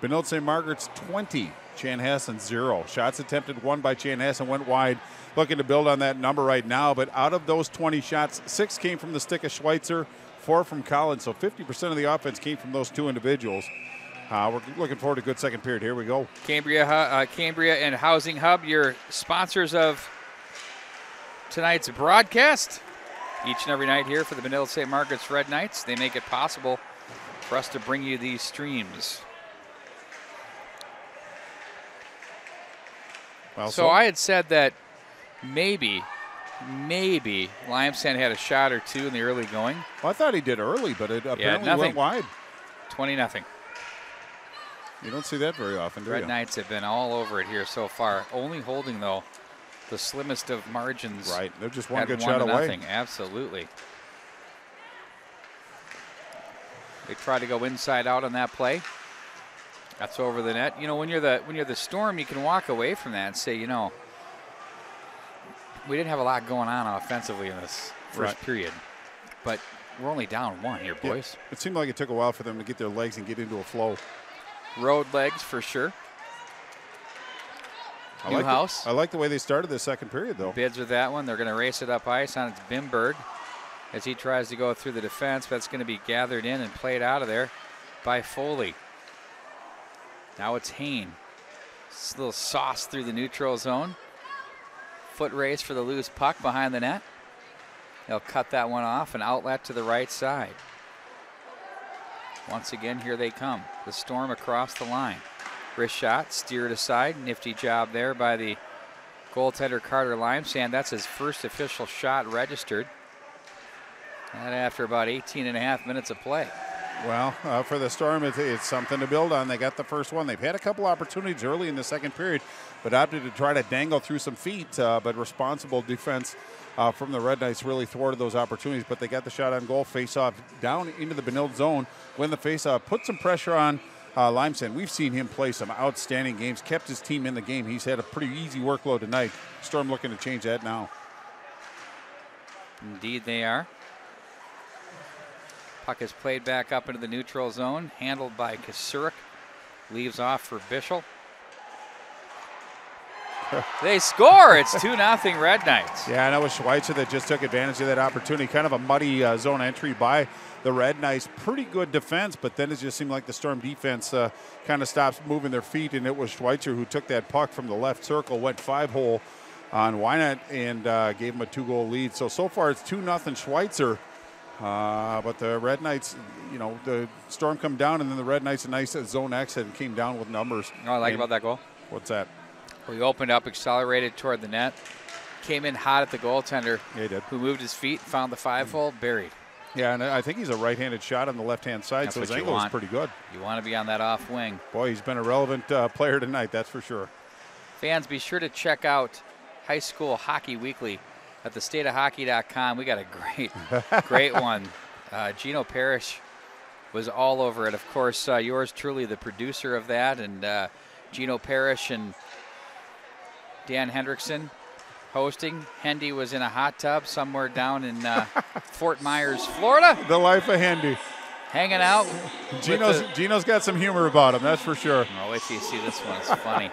Benilde St. Margaret's 20, Chanhassen 0. Shots attempted, 1 by Chanhassen, went wide. Looking to build on that number right now, but out of those 20 shots, 6 came from the stick of Schweitzer, 4 from Collins, so 50% of the offense came from those two individuals. We're looking forward to a good second period. Here we go. Cambria and Housing Hub, your sponsors of tonight's broadcast. Each and every night here for the Benilde St. Margaret's Red Knights. They make it possible for us to bring you these streams. Well, so I had said that maybe Limestone had a shot or two in the early going. Well, I thought he did early, but it apparently went wide. 20-0. You don't see that very often, do you? Red Knights have been all over it here so far, only holding, though, the slimmest of margins. Right, they're just one good shot away. Absolutely. They try to go inside out on that play. That's over the net. You know, when you're the Storm, you can walk away from that and say, you know, we didn't have a lot going on offensively in this first period, but we're only down 1 here, boys. Yeah, it seemed like it took a while for them to get their legs and get into a flow. Road legs for sure. Newhouse. I like the way they started the second period, though. Bids with that one. They're going to race it up ice on its Bimberg as he tries to go through the defense. That's going to be gathered in and played out of there by Foley. Now it's Hain. This little sauce through the neutral zone. Foot race for the loose puck behind the net. They'll cut that one off, an outlet to the right side. Once again, here they come. The Storm across the line. Wrist shot, steered aside. Nifty job there by the goaltender Carter Limesand. That's his first official shot registered. And after about 18.5 minutes of play. Well, for the Storm, it's something to build on. They got the first one. They've had a couple opportunities early in the second period, but opted to try to dangle through some feet. But responsible defense from the Red Knights really thwarted those opportunities. But they got the shot on goal, face-off down into the Benilde zone. Win the face-off, put some pressure on Limestone. We've seen him play some outstanding games, kept his team in the game. He's had a pretty easy workload tonight. Storm looking to change that now. Indeed they are. Puck is played back up into the neutral zone, handled by Kasurik. Leaves off for Bischel. They score. It's 2-0 Red Knights. Yeah, and that was Schweitzer that just took advantage of that opportunity. Kind of a muddy zone entry by the Red Knights. Pretty good defense, but then it just seemed like the Storm defense kind of stops moving their feet, and it was Schweitzer who took that puck from the left circle, went 5-hole on Wynant, and gave him a 2-goal lead. So far it's 2-0 Schweitzer. But the Red Knights, you know, the Storm come down, and then the Red Knights a nice zone exit and came down with numbers. You know what I like about that goal? What's that? We opened up, accelerated toward the net, came in hot at the goaltender, Yeah, he did. who moved his feet, found the 5-hole, buried. Yeah, and I think he's a right-handed shot on the left-hand side, so his angle was pretty good. You want to be on that off wing. Boy, he's been a relevant player tonight, that's for sure. Fans, be sure to check out High School Hockey Weekly at thestateofhockey.com. We got a great one. Gino Parrish was all over it. Of course, yours truly, the producer of that, and Gino Parrish and Dan Hendrickson hosting. Hendy was in a hot tub somewhere down in Fort Myers, Florida. The life of Hendy. Hanging out. Gino's got some humor about him, that's for sure. Oh, wait till you see this one. It's funny.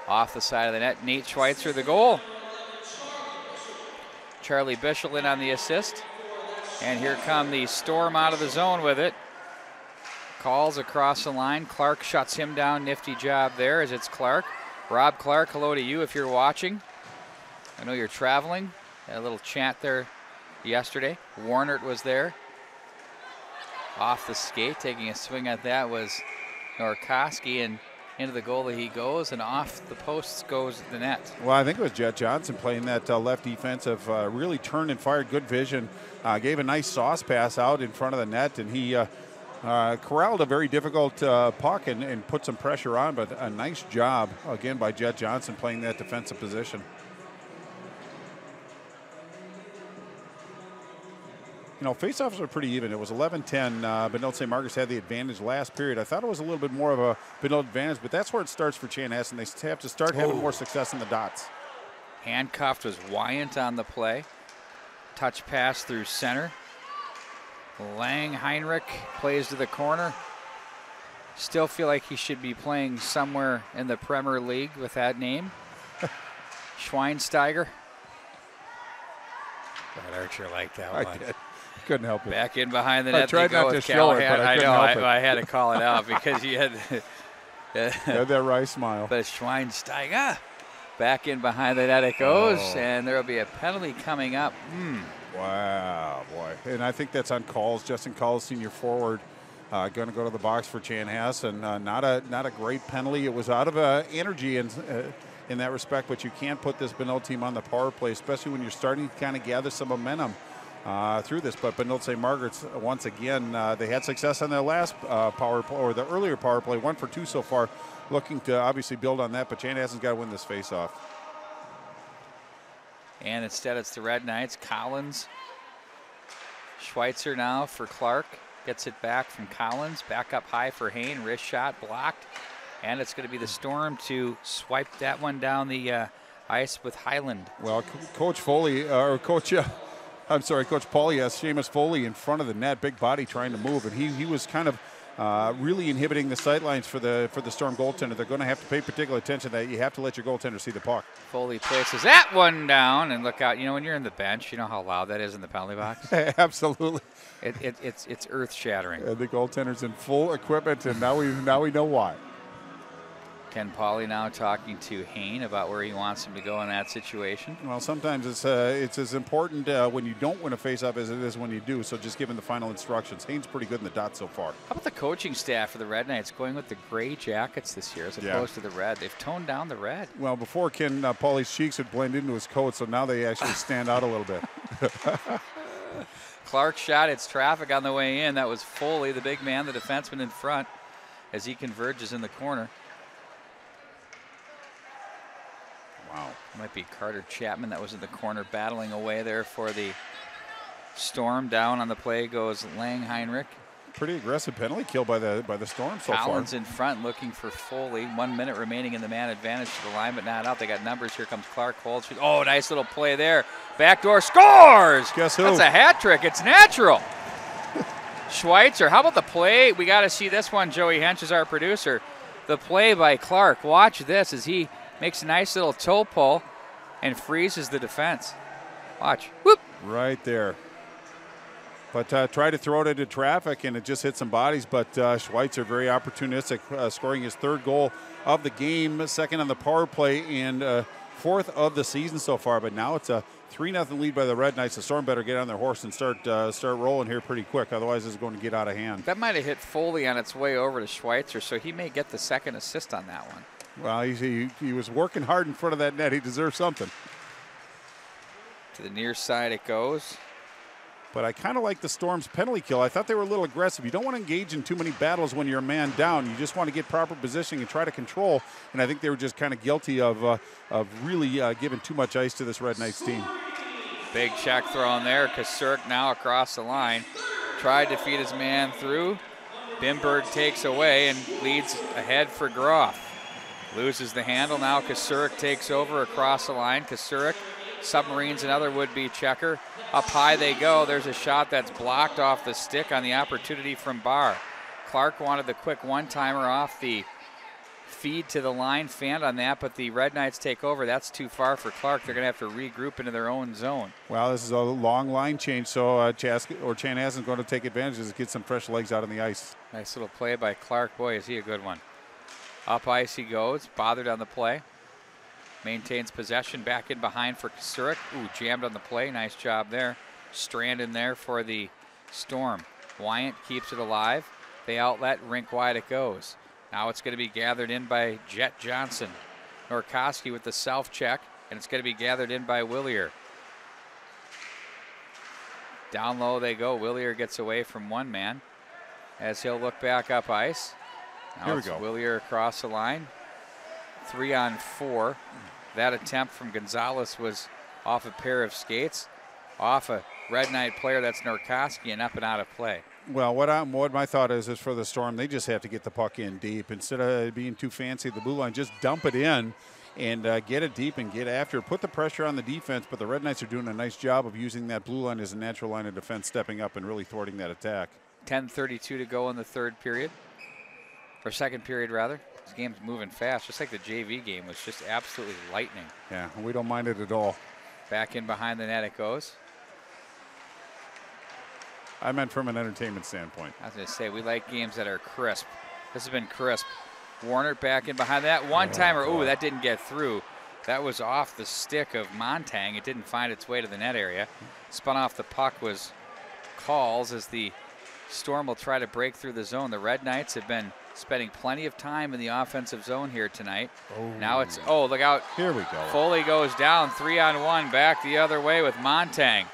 Off the side of the net, Nate Schweitzer, the goal. Charlie Bischel in on the assist. And here come the Storm out of the zone with it. Calls across the line. Clark shuts him down. Nifty job there as it's Clark. Rob Clark, hello to you if you're watching. I know you're traveling. Had a little chant there yesterday. Warnert was there. Off the skate, taking a swing at that was Norkoski, and into the goalie he goes, and off the posts goes the net. Well, I think it was Jet Johnson playing that left defensive, really turned and fired, good vision, gave a nice sauce pass out in front of the net, and he corralled a very difficult puck and put some pressure on, but a nice job, again, by Jet Johnson playing that defensive position. You know, faceoffs are pretty even. It was 11-10. Benilde St. Margaret's had the advantage last period. I thought it was a little bit more of a Benilde advantage, but that's where it starts for Chanhassen. They have to start having more success in the dots. Handcuffed was Wyant on the play. Touch pass through center. Lang Heinrich plays to the corner. Still feel like he should be playing somewhere in the Premier League with that name. Schweinsteiger. That Archer liked that one. I did. Couldn't help it. Back in behind the net. I tried not to show it, but I couldn't help it. I had to call it out because you had that right smile. But Schweinsteiger. Back in behind the net it goes, and there will be a penalty coming up. Wow, boy. And I think that's on Calls. Justin Calls, senior forward, going to go to the box for Chanhassen. Not a great penalty. It was out of energy in that respect, but you can't put this Benilde team on the power play, especially when you're starting to kind of gather some momentum through this. But Benilde St. Margaret's, once again, they had success on their last power play, or the earlier power play, 1 for 2 so far, looking to obviously build on that, but Chanhassen's got to win this face-off. And instead it's the Red Knights. Collins. Schweitzer now for Clark. Gets it back from Collins. Back up high for Hain. Wrist shot blocked. And it's going to be the Storm to swipe that one down the ice with Highland. Well, Coach Foley, or Coach Pauly has Seamus Foley in front of the net, big body trying to move, and he was kind of really inhibiting the sightlines for the Storm goaltender. They're going to have to pay particular attention to that. You have to let your goaltender see the puck. Foley places that one down, and look out. You know, when you're in the bench, you know how loud that is in the penalty box? Absolutely. It's earth-shattering. The goaltender's in full equipment, and now we know why. Ken Pauly now talking to Hain about where he wants him to go in that situation. Well, sometimes it's as important when you don't win a faceoff as it is when you do, so just giving the final instructions. Hain's pretty good in the dot so far. How about the coaching staff for the Red Knights going with the gray jackets this year as opposed to the red? They've toned down the red. Well, before Ken Pauly's cheeks would blend into his coat, so now they actually stand out a little bit. Clark shot. It's traffic on the way in. That was Foley, the big man, the defenseman in front, as he converges in the corner. Wow. Might be Carter Chapman that was in the corner battling away there for the Storm. Down on the play goes Lang Heinrich. pretty aggressive penalty kill by the Storm so far. Collins in front looking for Foley. 1 minute remaining in the man advantage to the line, but not out. They got numbers. Here comes Clark. Holds. Oh, nice little play there. Backdoor scores. Guess who? That's a hat trick. It's natural. Schweitzer. How about the play? We got to see this one. Joey Hench is our producer. The play by Clark. Watch this as he makes a nice little toe pull and freezes the defense. Watch. Whoop. Right there. But tried to throw it into traffic, and it just hit some bodies. But Schweitzer very opportunistic, scoring his 3rd goal of the game, 2nd on the power play, and 4th of the season so far. But now it's a 3-0 lead by the Red Knights. The Storm better get on their horse and start rolling here pretty quick. Otherwise, it's going to get out of hand. That might have hit Foley on its way over to Schweitzer, so he may get the 2nd assist on that one. Well, he was working hard in front of that net. He deserves something. To the near side it goes. But I kind of like the Storm's penalty kill. I thought they were a little aggressive. You don't want to engage in too many battles when you're a man down. You just want to get proper positioning and try to control. And I think they were just kind of guilty of really giving too much ice to this Red Knights team. Big check throw in there. Kasurk now across the line. Tried to feed his man through. Bimberg takes away and leads ahead for Groff. Loses the handle. Now Kasurk takes over across the line. Kasurk submarines another would-be checker. Up high they go. There's a shot that's blocked off the stick on the opportunity from Barr. Clark wanted the quick one-timer off the feed to the line, fanned on that, but the Red Knights take over. That's too far for Clark. They're going to have to regroup into their own zone. Well, this is a long line change, so Chanhassen is going to take advantage of this, get some fresh legs out on the ice. Nice little play by Clark. Boy, is he a good one. Up ice he goes, bothered on the play. Maintains possession, back in behind for Kasurek. Ooh, jammed on the play. Nice job there. Strand in there for the Storm. Wyant keeps it alive. They outlet, rink wide it goes. Now it's going to be gathered in by Jet Johnson. Norkoski with the self-check, and it's going to be gathered in by Willier. Down low they go. Willier gets away from one man as he'll look back up ice. Now Here we go. Willier across the line. 3-on-4. That attempt from Gonzalez was off a pair of skates, off a Red Knight player. That's Norkoski, and up and out of play. Well, what my thought is for the Storm, they just have to get the puck in deep. Instead of being too fancy at the blue line, just dump it in and get it deep and get after it. Put the pressure on the defense, but the Red Knights are doing a nice job of using that blue line as a natural line of defense, stepping up and really thwarting that attack. 10:32 to go in the 3rd period, or 2nd period rather. This game's moving fast, just like the JV game was just absolutely lightning. Yeah, we don't mind it at all. Back in behind the net it goes. I meant from an entertainment standpoint. I was going to say, we like games that are crisp. This has been crisp. Warner back in behind that. One-timer, ooh, that didn't get through. That was off the stick of Montang. It didn't find its way to the net area. Spun off the puck was calls as the Storm will try to break through the zone. The Red Knights have been spending plenty of time in the offensive zone here tonight. Now it's, look out. Here we go. Foley goes down, 3-on-1, back the other way with Montang.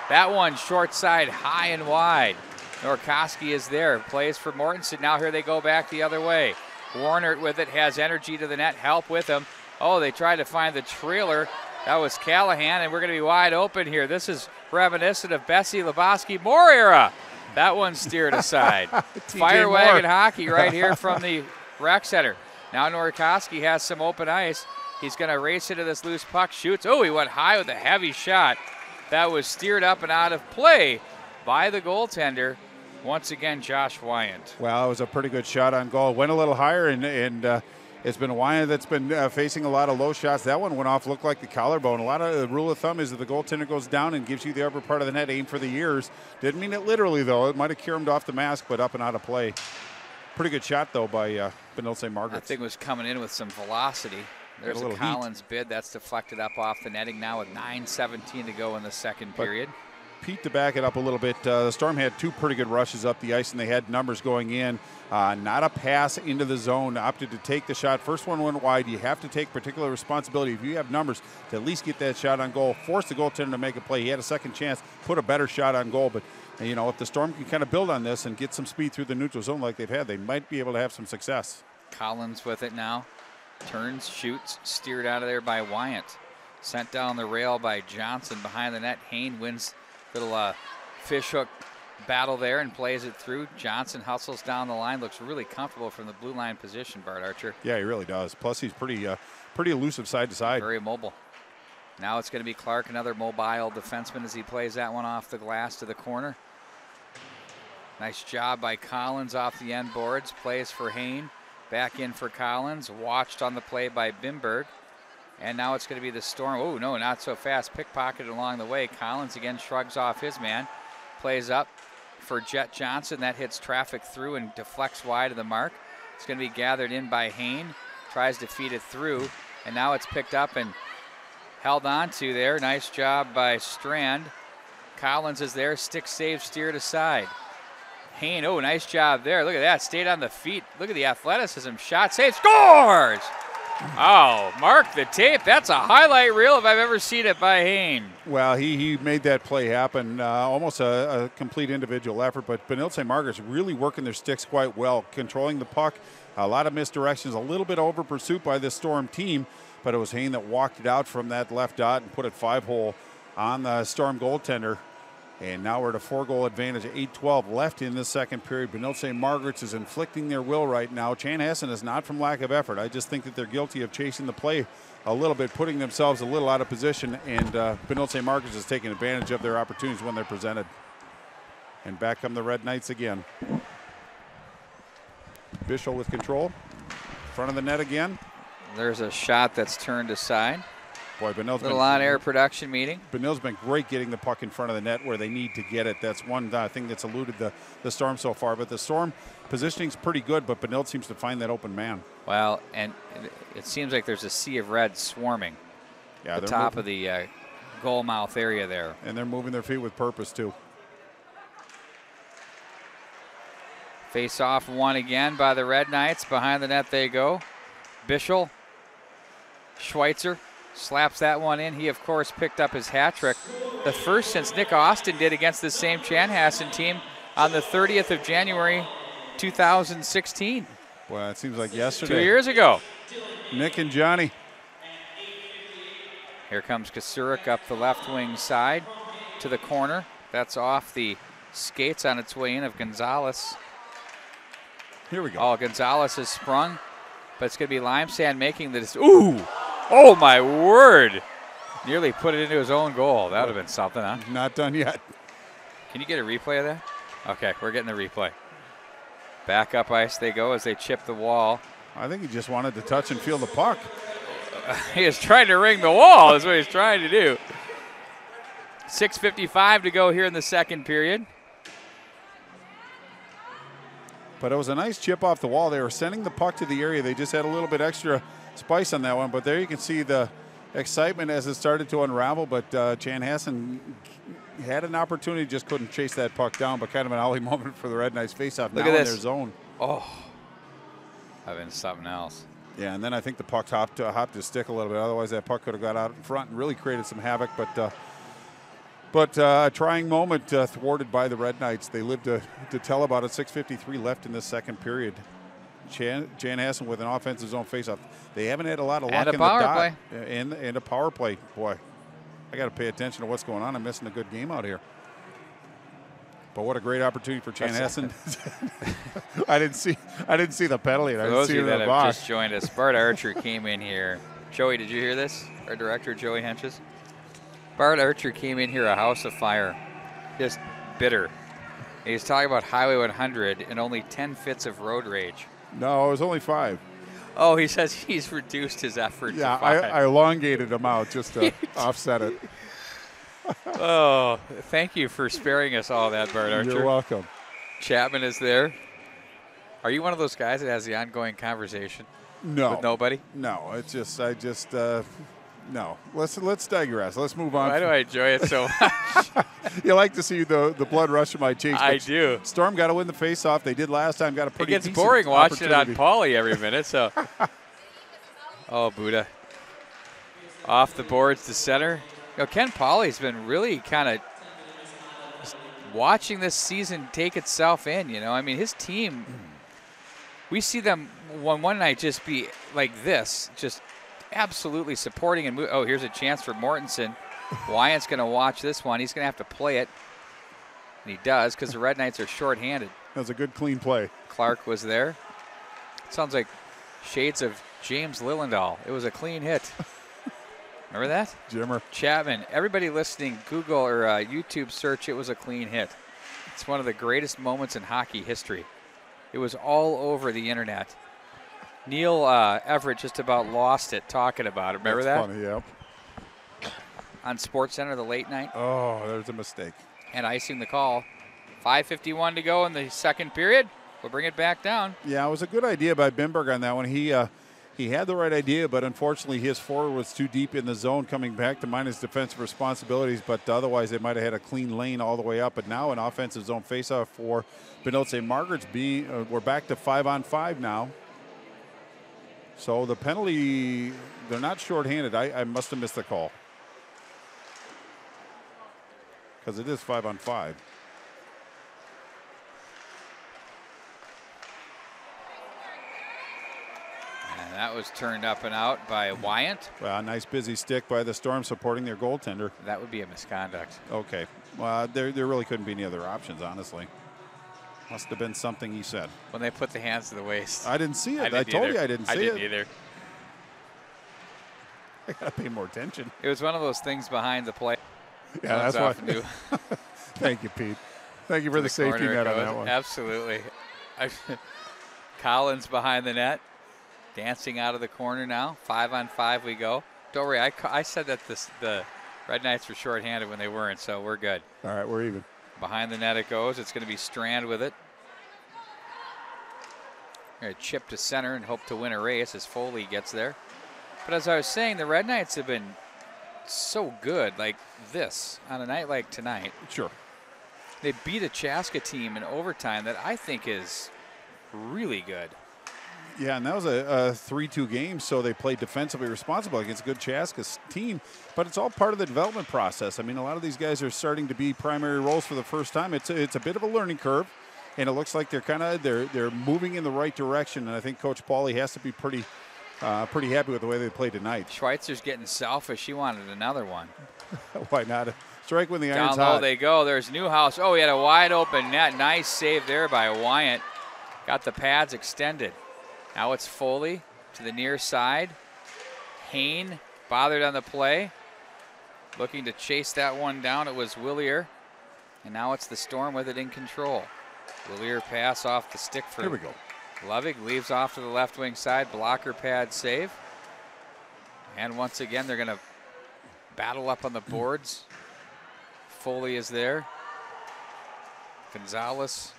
That one short side, high and wide. Norkoski is there, plays for Mortensen. Now here they go back the other way. Warner with it, has energy to the net, help with him. Oh, they tried to find the trailer. That was Callahan, and we're going to be wide open here. This is reminiscent of Bessie Lebowski Moore era. That one steered aside. Fire wagon hockey right here from the rec center. Now Norkoski has some open ice. He's going to race into this loose puck, shoots. Oh, he went high with a heavy shot. That was steered up and out of play by the goaltender. Once again, Josh Wyant. Well, it was a pretty good shot on goal. Went a little higher, and it's been Wyant that's been facing a lot of low shots. That one went off, looked like the collarbone. A lot of the rule of thumb is that the goaltender goes down and gives you the upper part of the net, aim for the ears. Didn't mean it literally, though. It might have caromed off the mask, but up and out of play. Pretty good shot, though, by Benilde St. Margaret's. That thing was coming in with some velocity. There's a Collins bid. That's deflected up off the netting now with 9:17 to go in the 2nd period. Pete, to back it up a little bit, the Storm had 2 pretty good rushes up the ice, and they had numbers going in. Not a pass into the zone, opted to take the shot. First one went wide. You have to take particular responsibility if you have numbers to at least get that shot on goal. Force the goaltender to make a play. He had a second chance, put a better shot on goal. But, you know, if the Storm can kind of build on this and get some speed through the neutral zone like they've had, they might be able to have some success. Collins with it now. Turns, shoots, steered out of there by Wyant. Sent down the rail by Johnson behind the net. Hayne wins little fish hook battle there and plays it through. Johnson hustles down the line, looks really comfortable from the blue line position, Bart Archer. Yeah, he really does. Plus, he's pretty elusive side to side. Very mobile. Now it's going to be Clark, another mobile defenseman, as he plays that one off the glass to the corner. Nice job by Collins off the end boards. Plays for Hain. Back in for Collins. Watched on the play by Bimberg. And now it's going to be the Storm. Oh, no, not so fast. Pickpocketed along the way. Collins again shrugs off his man. Plays up for Jet Johnson. That hits traffic through and deflects wide of the mark. It's going to be gathered in by Hain. Tries to feed it through. And now it's picked up and held on to there. Nice job by Strand. Collins is there. Stick save steered aside. Hain, oh, nice job there. Look at that. Stayed on the feet. Look at the athleticism. Shot, save, scores! Oh, mark the tape. That's a highlight reel if I've ever seen it by Hain. Well, he made that play happen. Almost a complete individual effort, but Benilde St. Margaret's really working their sticks quite well, controlling the puck. A lot of misdirections, a little bit over pursuit by this Storm team, but it was Hain that walked it out from that left dot and put it 5-hole on the Storm goaltender. And now we're at a 4-goal advantage, 8:12 left in this second period. Benilde St. Margaret's is inflicting their will right now. Chanhassen is not from lack of effort. I just think that they're guilty of chasing the play a little bit, putting themselves a little out of position, and Benilde St. Margaret's is taking advantage of their opportunities when they're presented. And back come the Red Knights again. Bischel with control. Front of the net again. There's a shot that's turned aside. Boy, Benilde's little on-air production meeting. Benilde's been great getting the puck in front of the net where they need to get it. That's one thing that's eluded the Storm so far. But the Storm positioning's pretty good, but Benilde seems to find that open man. Well, and it seems like there's a sea of red swarming at the top of the goal mouth area there. And they're moving their feet with purpose, too. Face off one again by the Red Knights. Behind the net they go. Bischel, Schweitzer. Slaps that one in. He, of course, picked up his hat trick. The first since Nick Austin did against the same Chanhassen team on the 30th of January, 2016. Well, it seems like yesterday. 2 years ago. Nick and Johnny. Here comes Kasurik up the left wing side to the corner. That's off the skates on its way in of Gonzalez. Here we go. Oh, Gonzalez has sprung, but it's going to be Limesand making the ooh! Oh, my word. Nearly put it into his own goal. That would have been something, huh? Not done yet. Can you get a replay of that? Okay, we're getting the replay. Back up ice they go as they chip the wall. I think he just wanted to touch and feel the puck. He is trying to ring the wall is what he's trying to do. 6:55 to go here in the second period. But it was a nice chip off the wall. They were sending the puck to the area. They just had a little bit extra spice on that one, but there you can see the excitement as it started to unravel, but Chanhassen had an opportunity, just couldn't chase that puck down, but kind of an ollie moment for the Red Knights face-off. Look now at in this. their zone. Oh, I've been something else. Yeah, and then I think the puck hopped his stick a little bit. Otherwise, that puck could have got out in front and really created some havoc, but a trying moment thwarted by the Red Knights. They lived to tell about it. 6:53 left in this second period. Chanhassen with an offensive zone faceoff. They haven't had a lot of luck in the dot. And a power play. Boy, I got to pay attention to what's going on. I'm missing a good game out here. But what a great opportunity for Chanhassen. I didn't see the penalty. I didn't see that the have box. just joined us. Bart Archer came in here. Joey, did you hear this? Our director, Joey Henches. Bart Archer came in here a house of fire, just bitter. He's talking about Highway 100 and only 10 fits of road rage. No, it was only 5. Oh, he says he's reduced his effort to 5. I elongated him out just to offset it. Oh, thank you for sparing us all that, Bart Archer. You're welcome. Chapman is there. Are you one of those guys that has the ongoing conversation? No. With nobody? No, it's just no. Let's digress. Let's move on. Why do I enjoy it so much? You like to see the blood rush in my cheeks. I do. Storm got to win the face-off. They did last time. Got a pretty decent It gets boring watching it on opportunity. Paulie every minute. So, oh, Buddha. Off the boards to center. You know, Ken Pauley's been really kind of watching this season take itself in. You know, I mean, his team. We see them one night just be like this, just absolutely supporting and oh, here's a chance for Mortensen. Wyant's going to watch this one. He's going to have to play it. And he does, because the Red Knights are shorthanded. That was a good, clean play. Clark was there. Sounds like shades of James Lillendahl. It was a clean hit. Remember that? Jimmer. Chapman. Everybody listening, Google or YouTube search, it was a clean hit. It's one of the greatest moments in hockey history. It was all over the internet. Neil Everett just about lost it talking about it. Remember that? That's funny, yep. On SportsCenter, the late night. Oh, there's a mistake. And icing the call. 5:51 to go in the second period. We'll bring it back down. Yeah, it was a good idea by Bimberg on that one. He had the right idea, but unfortunately his forward was too deep in the zone coming back to mind his defensive responsibilities, but otherwise they might have had a clean lane all the way up. But now an offensive zone faceoff for Benilde St. Margaret's. We're back to 5-on-5 now. So the penalty, they're not shorthanded. I must have missed the call. Because it is 5-on-5. And that was turned up and out by Wyant. Well, a nice busy stick by the Storm supporting their goaltender. That would be a misconduct. Okay. Well, there really couldn't be any other options, honestly. Must have been something he said. When they put the hands to the waist. I didn't see it. I told you I didn't see it. I didn't either. I got to pay more attention. It was one of those things behind the play. Yeah, that's why. Thank you, Pete. Thank you for the safety net on that one. Absolutely. Collins behind the net. Dancing out of the corner now. 5-on-5 we go. Don't worry, I said that the Red Knights were shorthanded when they weren't, so we're good. All right, we're even. Behind the net it goes. It's going to be Strand with it. Going to chip to center and hope to win a race as Foley gets there. But as I was saying, the Red Knights have been so good like this on a night like tonight. Sure. They beat a Chaska team in overtime that I think is really good. Yeah, and that was a 3-2 game, so they played defensively responsible against a good Chaska team. But it's all part of the development process. I mean, a lot of these guys are starting to be primary roles for the first time. It's a bit of a learning curve, and it looks like they're moving in the right direction. And I think Coach Pauly has to be pretty happy with the way they played tonight. Schweitzer's getting selfish. He wanted another one. Why not? Strike when the iron's down low hot. They go. There's Newhouse. Oh, he had a wide open net. Nice save there by Wyant. Got the pads extended. Now it's Foley to the near side. Hain bothered on the play. Looking to chase that one down. It was Willier. And now it's the Storm with it in control. Willier pass off the stick for Here we go. Lovig. Leaves off to the left wing side. Blocker pad save. And once again, they're going to battle up on the boards. Foley is there. Gonzalez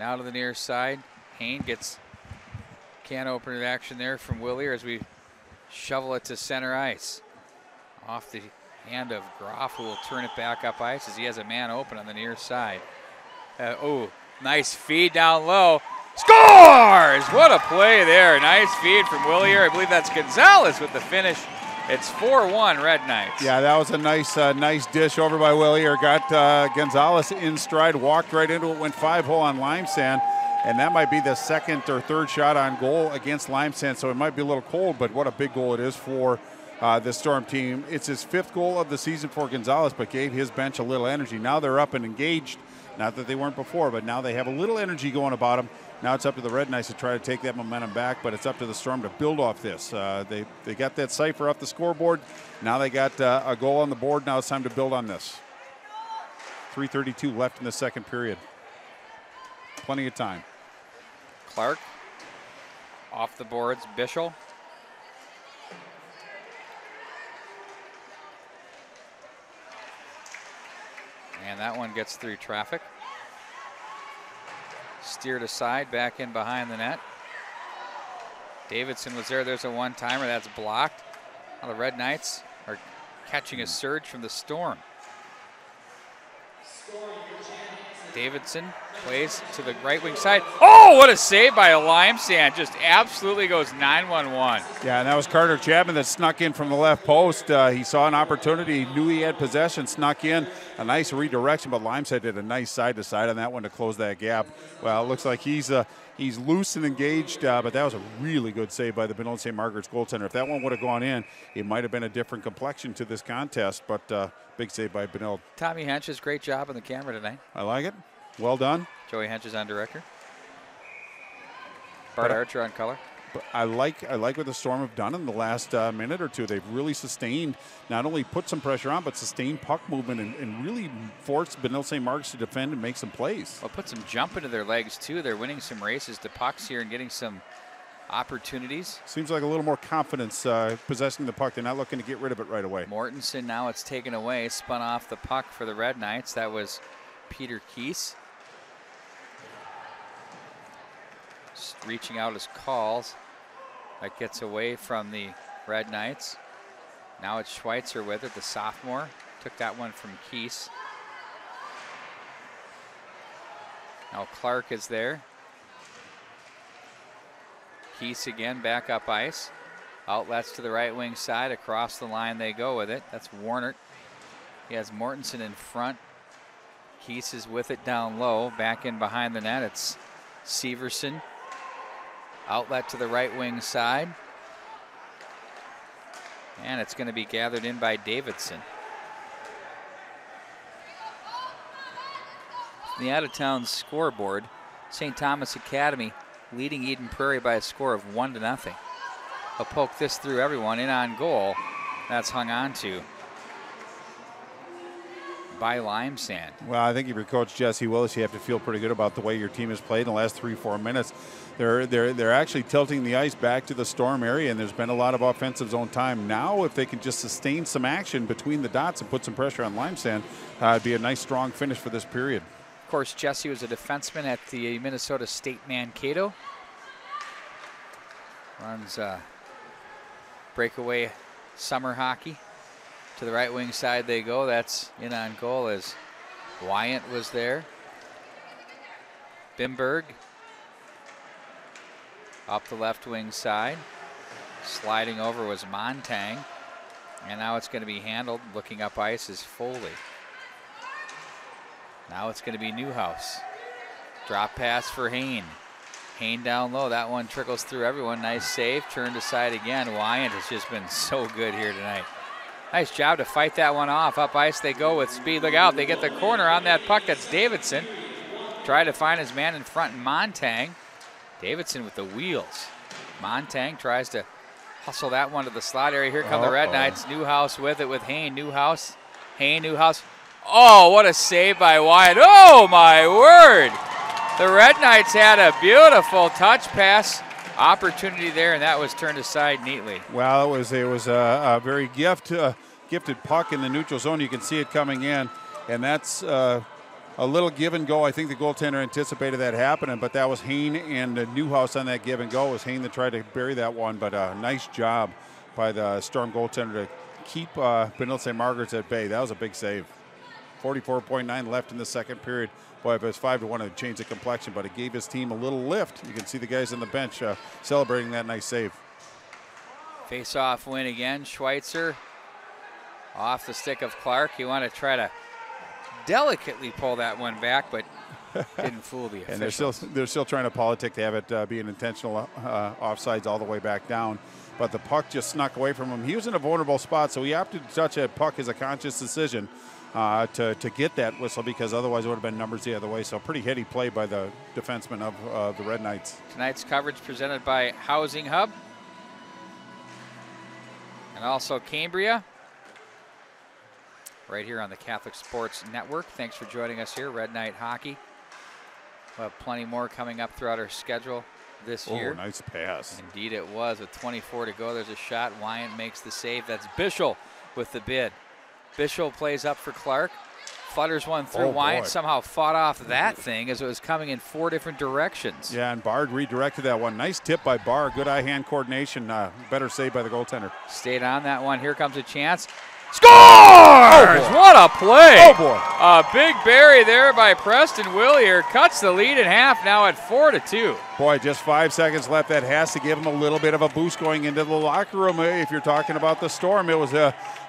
now to the near side. Hain gets can opener action there from Willier as we shovel it to center ice. Off the hand of Groff, who will turn it back up ice as he has a man open on the near side. Nice feed down low. Scores! What a play there. Nice feed from Willier. I believe that's Gonzalez with the finish. It's 4-1 Red Knights. Yeah, that was a nice dish over by Willier. Got Gonzalez in stride, walked right into it, went 5-hole on Limesand. And that might be the second or third shot on goal against Limesand, so it might be a little cold, but what a big goal it is for the Storm team. It's his 5th goal of the season for Gonzalez, but gave his bench a little energy. Now they're up and engaged. Not that they weren't before, but now they have a little energy going about them. Now it's up to the Red Knights to try to take that momentum back, but it's up to the Storm to build off this. They got that cipher off the scoreboard. Now they got a goal on the board. Now it's time to build on this. 3:32 left in the second period. Plenty of time. Clark off the boards. Bischel. And that one gets through traffic. Steered aside, back in behind the net. Davidson was there. There's a one-timer. That's blocked. Now the Red Knights are catching a surge from the Storm. Davidson plays to the right wing side. Oh, what a save by Limesand. Just absolutely goes 9-1-1. Yeah, and that was Carter Chapman that snuck in from the left post. He saw an opportunity, knew he had possession, snuck in. A nice redirection, but Limesand did a nice side-to-side on that one to close that gap. Well, it looks like he's loose and engaged, but that was a really good save by the Benilde St. Margaret's goaltender. If that one would have gone in, it might have been a different complexion to this contest, but big save by Benilde. Tommy Hench's great job on the camera tonight. I like it. Well done. Joey Henches on director. Bart Archer on color. But I like what the Storm have done in the last minute or two. They've really sustained, not only put some pressure on, but sustained puck movement and really forced Benilde St. Margaret's to defend and make some plays. Well, put some jump into their legs, too. They're winning some races to pucks here and getting some opportunities. Seems like a little more confidence possessing the puck. They're not looking to get rid of it right away. Mortensen, now it's taken away, spun off the puck for the Red Knights. That was Peter Keese. Just reaching out his calls. That gets away from the Red Knights. Now it's Schweitzer with it, the sophomore. Took that one from Keese. Now Clark is there. Keese again, back up ice. Outlets to the right wing side. Across the line they go with it. That's Warnert. He has Mortensen in front. Keese is with it down low. Back in behind the net, it's Severson. Outlet to the right wing side. And it's going to be gathered in by Davidson. The out-of-town scoreboard, St. Thomas Academy leading Eden Prairie by a score of 1-0. He'll poke this through everyone, in on goal. That's hung on to by Limesand. Well, I think if you're Coach Jesse Willis, you have to feel pretty good about the way your team has played in the last 3-4 minutes. They're actually tilting the ice back to the Storm area, and there's been a lot of offensive zone time. Now, if they can just sustain some action between the dots and put some pressure on Limesand, it'd be a nice, strong finish for this period. Of course, Jesse was a defenseman at the Minnesota State Mankato. Runs breakaway summer hockey. To the right wing side they go. That's in on goal as Wyant was there. Bimberg up the left wing side. Sliding over was Montang. And now it's going to be handled. Looking up ice is Foley. Now it's going to be Newhouse. Drop pass for Hain. Hain down low. That one trickles through everyone. Nice save. Turned aside again. Wyant has just been so good here tonight. Nice job to fight that one off. Up ice they go with speed. Look out. They get the corner on that puck. That's Davidson. Try to find his man in front, Montang. Davidson with the wheels. Montang tries to hustle that one to the slot area. Here come the Red Knights. Newhouse with it with Hain. Newhouse. Hain, Newhouse. Oh, what a save by Wyatt. Oh, my word. The Red Knights had a beautiful touch pass opportunity there, and that was turned aside neatly. Well, it was a very gifted puck in the neutral zone. You can see it coming in, and that's a little give and go. I think the goaltender anticipated that happening, but that was Hain and Newhouse on that give and go. It was Hain that tried to bury that one, but a nice job by the Storm goaltender to keep Benilde St. Margaret's at bay. That was a big save. 44.9 left in the second period. Boy, if it was 5-1, it would change the complexion, but it gave his team a little lift. You can see the guys on the bench celebrating that nice save. Face-off win again. Schweitzer off the stick of Clark. You want to try to delicately pull that one back, but didn't fool the officials. And they're still trying to politic to have it be an intentional offsides all the way back down. But the puck just snuck away from him. He was in a vulnerable spot, so he opted to touch that puck as a conscious decision. To get that whistle, because otherwise it would have been numbers the other way. So pretty heady play by the defenseman of the Red Knights. Tonight's coverage presented by Housing Hub and also Cambria right here on the Catholic Sports Network. Thanks for joining us here, Red Knight Hockey. We'll have plenty more coming up throughout our schedule this year. Oh, nice pass. Indeed it was. With 24 to go, there's a shot. Wyant makes the save. That's Bischel with the bid. Bischel plays up for Clark. Flutters one through. Wyant somehow fought off that thing as it was coming in 4 different directions. Yeah, and Bard redirected that one. Nice tip by Bard. Good eye-hand coordination. Better save by the goaltender. Stayed on that one. Here comes a chance. Scores! Oh, what a play! Oh, boy. A big bury there by Preston Willier. Cuts the lead in half, now at 4-2. Boy, just 5 seconds left. That has to give him a little bit of a boost going into the locker room. If you're talking about the Storm, it was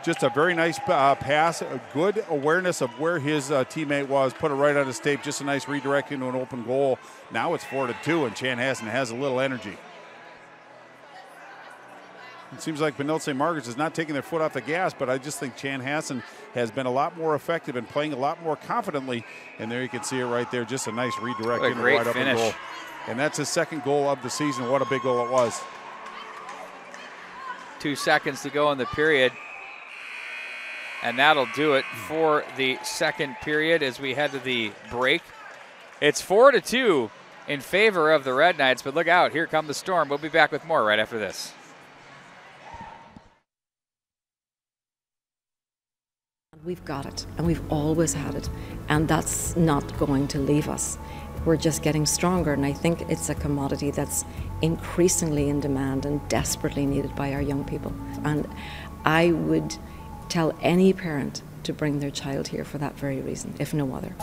just a very nice pass, a good awareness of where his teammate was, put it right on his tape, just a nice redirect into an open goal. Now it's 4-2, and Chanhassen has a little energy. It seems like Benilde St. Margaret's is not taking their foot off the gas, but I just think Chanhassen has been a lot more effective and playing a lot more confidently. And there you can see it right there, just a nice redirect into the wide open goal. And that's his second goal of the season. What a big goal it was. 2 seconds to go in the period. And that'll do it for the second period as we head to the break. It's 4-2 in favor of the Red Knights, but look out, here come the Storm. We'll be back with more right after this. We've got it, and we've always had it, and that's not going to leave us. We're just getting stronger, and I think it's a commodity that's increasingly in demand and desperately needed by our young people. And I would tell any parent to bring their child here for that very reason, if no other.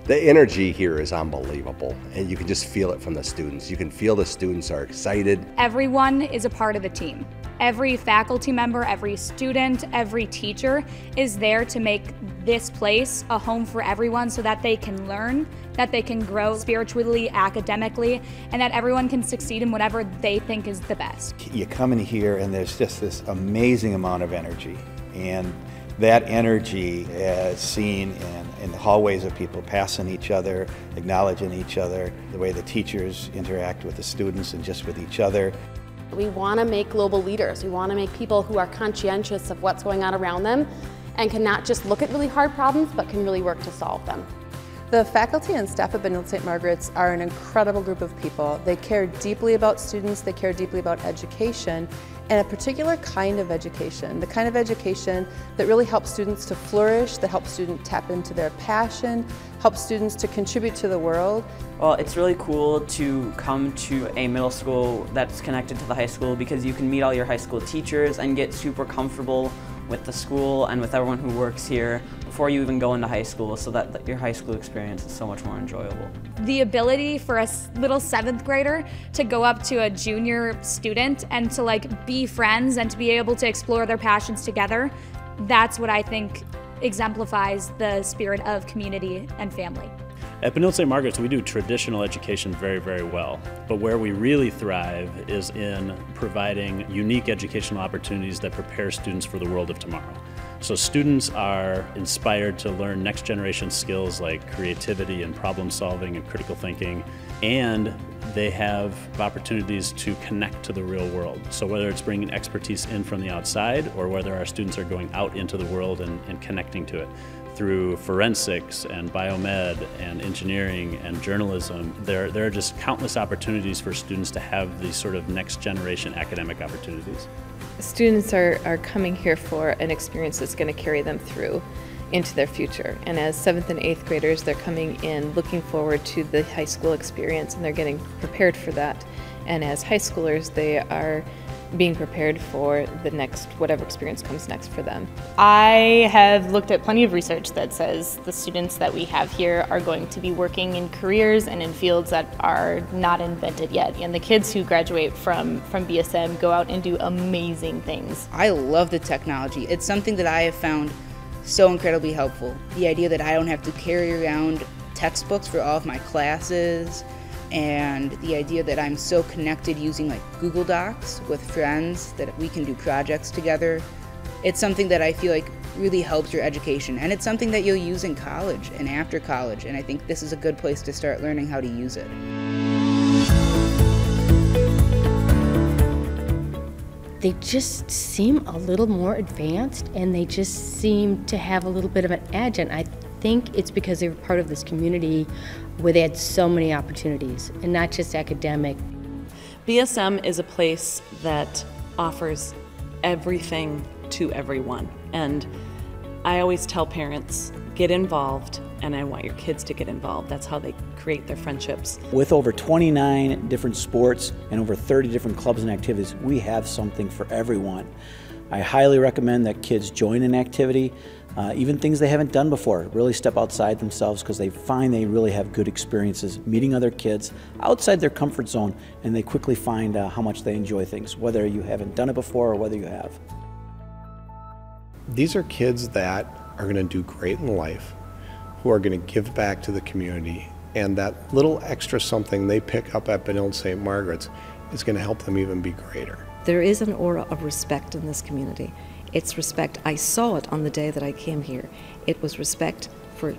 The energy here is unbelievable, and you can just feel it from the students. You can feel the students are excited. Everyone is a part of the team. Every faculty member, every student, every teacher is there to make this place a home for everyone so that they can learn, that they can grow spiritually, academically, and that everyone can succeed in whatever they think is the best. You come in here and there's just this amazing amount of energy, and that energy is seen in the hallways of people passing each other, acknowledging each other, the way the teachers interact with the students and just with each other. We want to make global leaders. We want to make people who are conscientious of what's going on around them and can not just look at really hard problems, but can really work to solve them. The faculty and staff at Benilde St. Margaret's are an incredible group of people. They care deeply about students, they care deeply about education, and a particular kind of education, the kind of education that really helps students to flourish, that helps students tap into their passion, helps students to contribute to the world. Well, it's really cool to come to a middle school that's connected to the high school because you can meet all your high school teachers and get super comfortable with the school and with everyone who works here before you even go into high school, so that your high school experience is so much more enjoyable. The ability for a little 7th grader to go up to a junior student and to like be friends and to be able to explore their passions together, that's what I think exemplifies the spirit of community and family. At Benilde St. Margaret's, we do traditional education very, very well. But where we really thrive is in providing unique educational opportunities that prepare students for the world of tomorrow. So students are inspired to learn next generation skills like creativity and problem solving and critical thinking, and they have opportunities to connect to the real world. So whether it's bringing expertise in from the outside or whether our students are going out into the world and connecting to it through forensics and biomed and engineering and journalism, there are just countless opportunities for students to have these sort of next generation academic opportunities. Students are coming here for an experience that's going to carry them through into their future. And as 7th and 8th graders, they're coming in looking forward to the high school experience, and they're getting prepared for that. And as high schoolers, they are being prepared for the next, whatever experience comes next for them. I have looked at plenty of research that says the students that we have here are going to be working in careers and in fields that are not invented yet. And the kids who graduate from BSM go out and do amazing things. I love the technology. It's something that I have found so incredibly helpful. The idea that I don't have to carry around textbooks for all of my classes, and the idea that I'm so connected using like Google Docs with friends that we can do projects together. It's something that I feel like really helps your education, and it's something that you'll use in college and after college, and I think this is a good place to start learning how to use it. They just seem a little more advanced, and they just seem to have a little bit of an edge, and I think it's because they were part of this community where they had so many opportunities, and not just academic. BSM is a place that offers everything to everyone, and I always tell parents, get involved, and I want your kids to get involved. That's how they create their friendships. With over 29 different sports and over 30 different clubs and activities, we have something for everyone. I highly recommend that kids join an activity, even things they haven't done before. Really step outside themselves because they find they really have good experiences meeting other kids outside their comfort zone, and they quickly find how much they enjoy things, whether you haven't done it before or whether you have. These are kids that are going to do great in life, who are going to give back to the community, and that little extra something they pick up at Benilde St. Margaret's is going to help them even be greater. There is an aura of respect in this community. It's respect. I saw it on the day that I came here. It was respect for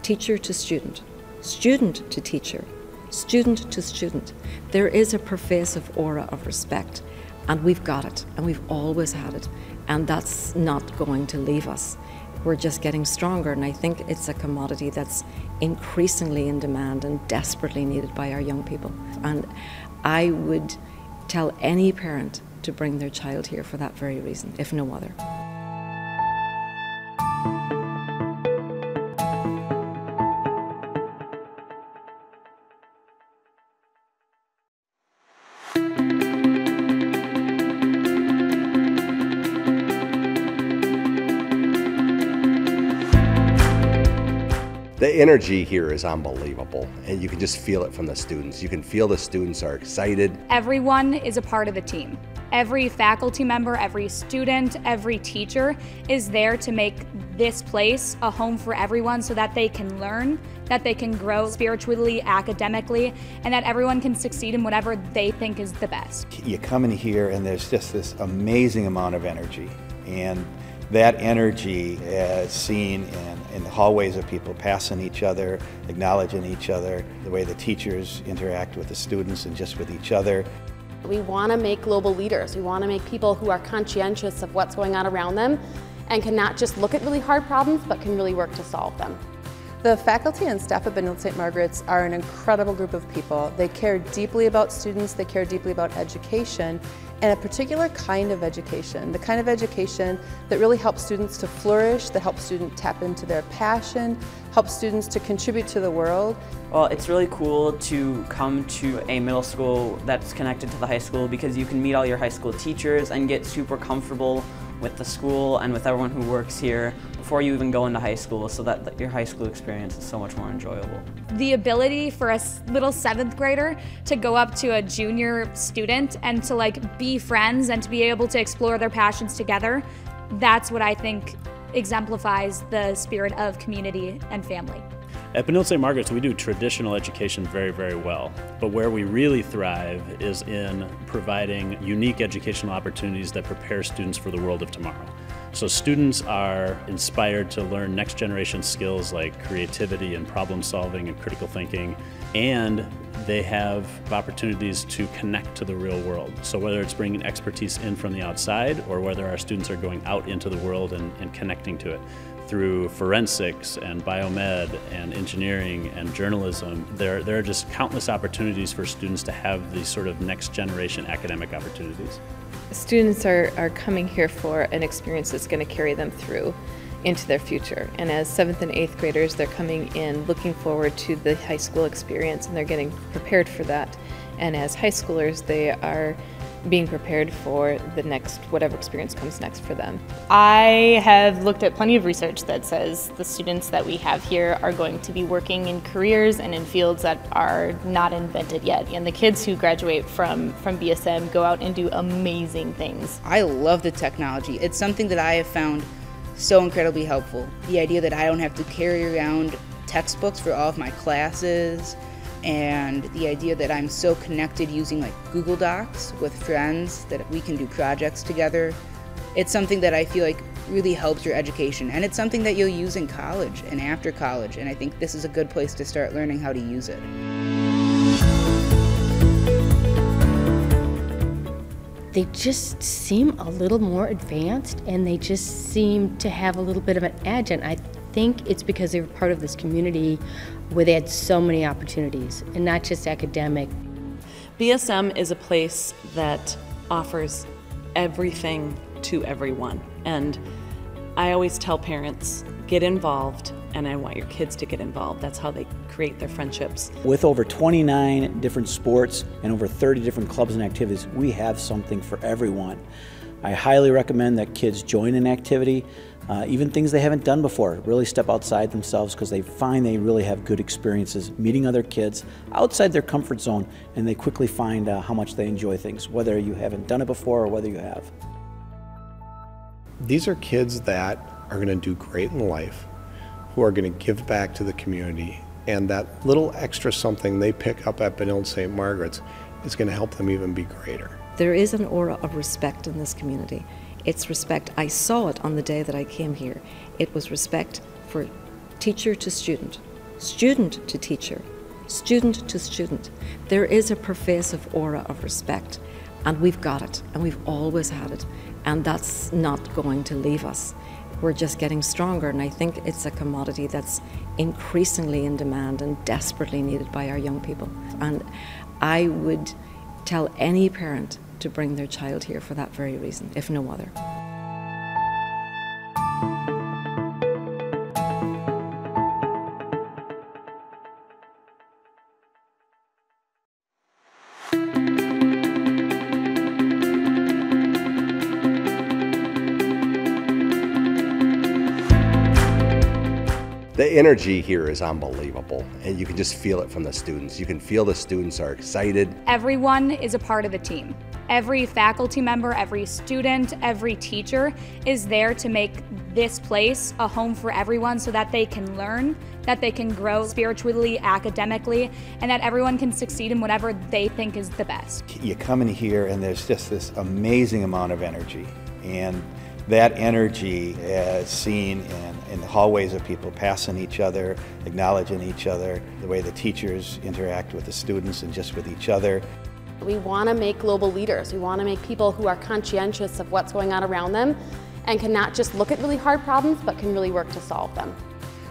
teacher to student, student to teacher, student to student. There is a pervasive aura of respect, and we've got it, and we've always had it, and that's not going to leave us. We're just getting stronger, and I think it's a commodity that's increasingly in demand and desperately needed by our young people. And I would tell any parent to bring their child here for that very reason, if no other. The energy here is unbelievable, and you can just feel it from the students. You can feel the students are excited. Everyone is a part of the team. Every faculty member, every student, every teacher is there to make this place a home for everyone so that they can learn, that they can grow spiritually, academically, and that everyone can succeed in whatever they think is the best. You come in here and there's just this amazing amount of energy, and that energy is seen in the hallways of people passing each other, acknowledging each other, the way the teachers interact with the students and just with each other. We want to make global leaders. We want to make people who are conscientious of what's going on around them and can not just look at really hard problems, but can really work to solve them. The faculty and staff at Benilde St. Margaret's are an incredible group of people. They care deeply about students, they care deeply about education, and a particular kind of education, the kind of education that really helps students to flourish, that helps students tap into their passion, helps students to contribute to the world. Well, it's really cool to come to a middle school that's connected to the high school because you can meet all your high school teachers and get super comfortable with the school and with everyone who works here before you even go into high school, so that your high school experience is so much more enjoyable. The ability for a little 7th grader to go up to a junior student and to be friends and to be able to explore their passions together, that's what I think exemplifies the spirit of community and family. At Benilde St. Margaret's, we do traditional education very, very well. But where we really thrive is in providing unique educational opportunities that prepare students for the world of tomorrow. So students are inspired to learn next generation skills like creativity and problem solving and critical thinking, and they have opportunities to connect to the real world. So whether it's bringing expertise in from the outside or whether our students are going out into the world and connecting to it through forensics and biomed and engineering and journalism, there are just countless opportunities for students to have these sort of next generation academic opportunities. Students are coming here for an experience that's going to carry them through into their future. And as 7th and 8th graders, they're coming in looking forward to the high school experience, and they're getting prepared for that. And as high schoolers, they are being prepared for the next, whatever experience comes next for them. I have looked at plenty of research that says the students that we have here are going to be working in careers and in fields that are not invented yet. And the kids who graduate from BSM go out and do amazing things. I love the technology. It's something that I have found so incredibly helpful. The idea that I don't have to carry around textbooks for all of my classes, and the idea that I'm so connected using Google Docs with friends that we can do projects together. It's something that I feel really helps your education, and it's something that you'll use in college and after college, and I think this is a good place to start learning how to use it. They just seem a little more advanced, and they just seem to have a little bit of an edge, and I think it's because they were part of this community where they had so many opportunities, and not just academic. BSM is a place that offers everything to everyone, and I always tell parents, get involved, and I want your kids to get involved. That's how they create their friendships. With over 29 different sports and over 30 different clubs and activities, we have something for everyone. I highly recommend that kids join an activity, even things they haven't done before. Really step outside themselves because they find they really have good experiences meeting other kids outside their comfort zone, and they quickly find how much they enjoy things, whether you haven't done it before or whether you have. These are kids that are going to do great in life, who are going to give back to the community, and that little extra something they pick up at Benilde St. Margaret's is going to help them even be greater. There is an aura of respect in this community. It's respect. I saw it on the day that I came here. It was respect for teacher to student, student to teacher, student to student. There is a pervasive aura of respect, and we've got it, and we've always had it, and that's not going to leave us. We're just getting stronger, and I think it's a commodity that's increasingly in demand and desperately needed by our young people. And I would tell any parent to bring their child here for that very reason, if no other. The energy here is unbelievable, and you can just feel it from the students. You can feel the students are excited. Everyone is a part of the team. Every faculty member, every student, every teacher is there to make this place a home for everyone so that they can learn, that they can grow spiritually, academically, and that everyone can succeed in whatever they think is the best. You come in here and there's just this amazing amount of energy, and that energy is seen in the hallways of people passing each other, acknowledging each other, the way the teachers interact with the students and just with each other. We want to make global leaders. We want to make people who are conscientious of what's going on around them and can not just look at really hard problems, but can really work to solve them.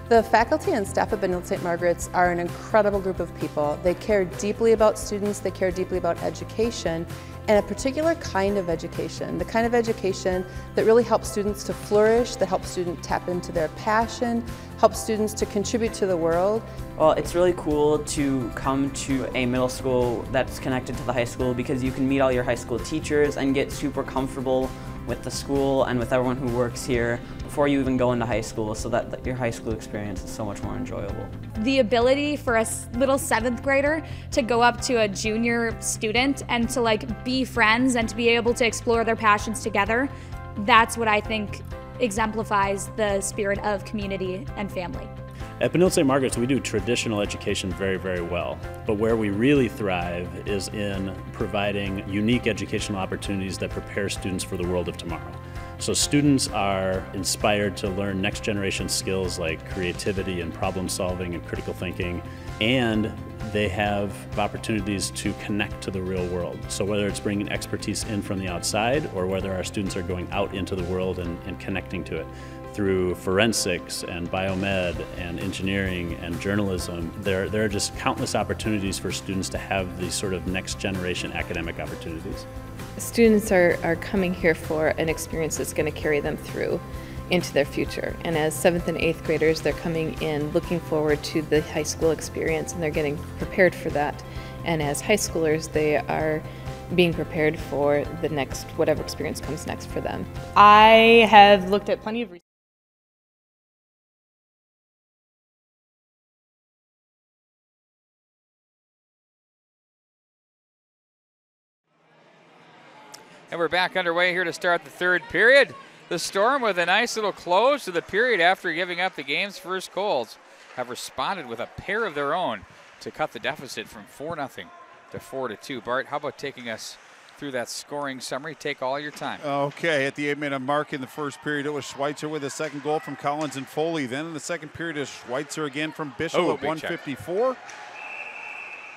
The faculty and staff at Benilde St. Margaret's are an incredible group of people. They care deeply about students, they care deeply about education, and a particular kind of education, the kind of education that really helps students to flourish, that helps students tap into their passion, helps students to contribute to the world. Well, it's really cool to come to a middle school that's connected to the high school because you can meet all your high school teachers and get super comfortable with the school and with everyone who works here before you even go into high school, so that your high school experience is so much more enjoyable. The ability for a little 7th grader to go up to a junior student and to like be friends and to be able to explore their passions together, that's what I think exemplifies the spirit of community and family. At Benilde St. Margaret's, we do traditional education very, very well, but where we really thrive is in providing unique educational opportunities that prepare students for the world of tomorrow. So students are inspired to learn next generation skills like creativity and problem solving and critical thinking, and they have opportunities to connect to the real world. So whether it's bringing expertise in from the outside or whether our students are going out into the world and connecting to it through forensics and biomed and engineering and journalism, there are just countless opportunities for students to have these sort of next generation academic opportunities. Students are coming here for an experience that's going to carry them through into their future. And as 7th and 8th graders, they're coming in looking forward to the high school experience, and they're getting prepared for that. And as high schoolers, they are being prepared for the next, whatever experience comes next for them. I have looked at plenty of research. And we're back underway here to start the 3rd period. The Storm, with a nice little close to the period after giving up the game's first goals, have responded with a pair of their own to cut the deficit from 4-0 to 4-2. Bart, how about taking us through that scoring summary? Take all your time. Okay, at the 8-minute mark in the first period, it was Schweitzer with a second goal from Collins and Foley. Then in the second period, is Schweitzer again from Bishop at 154.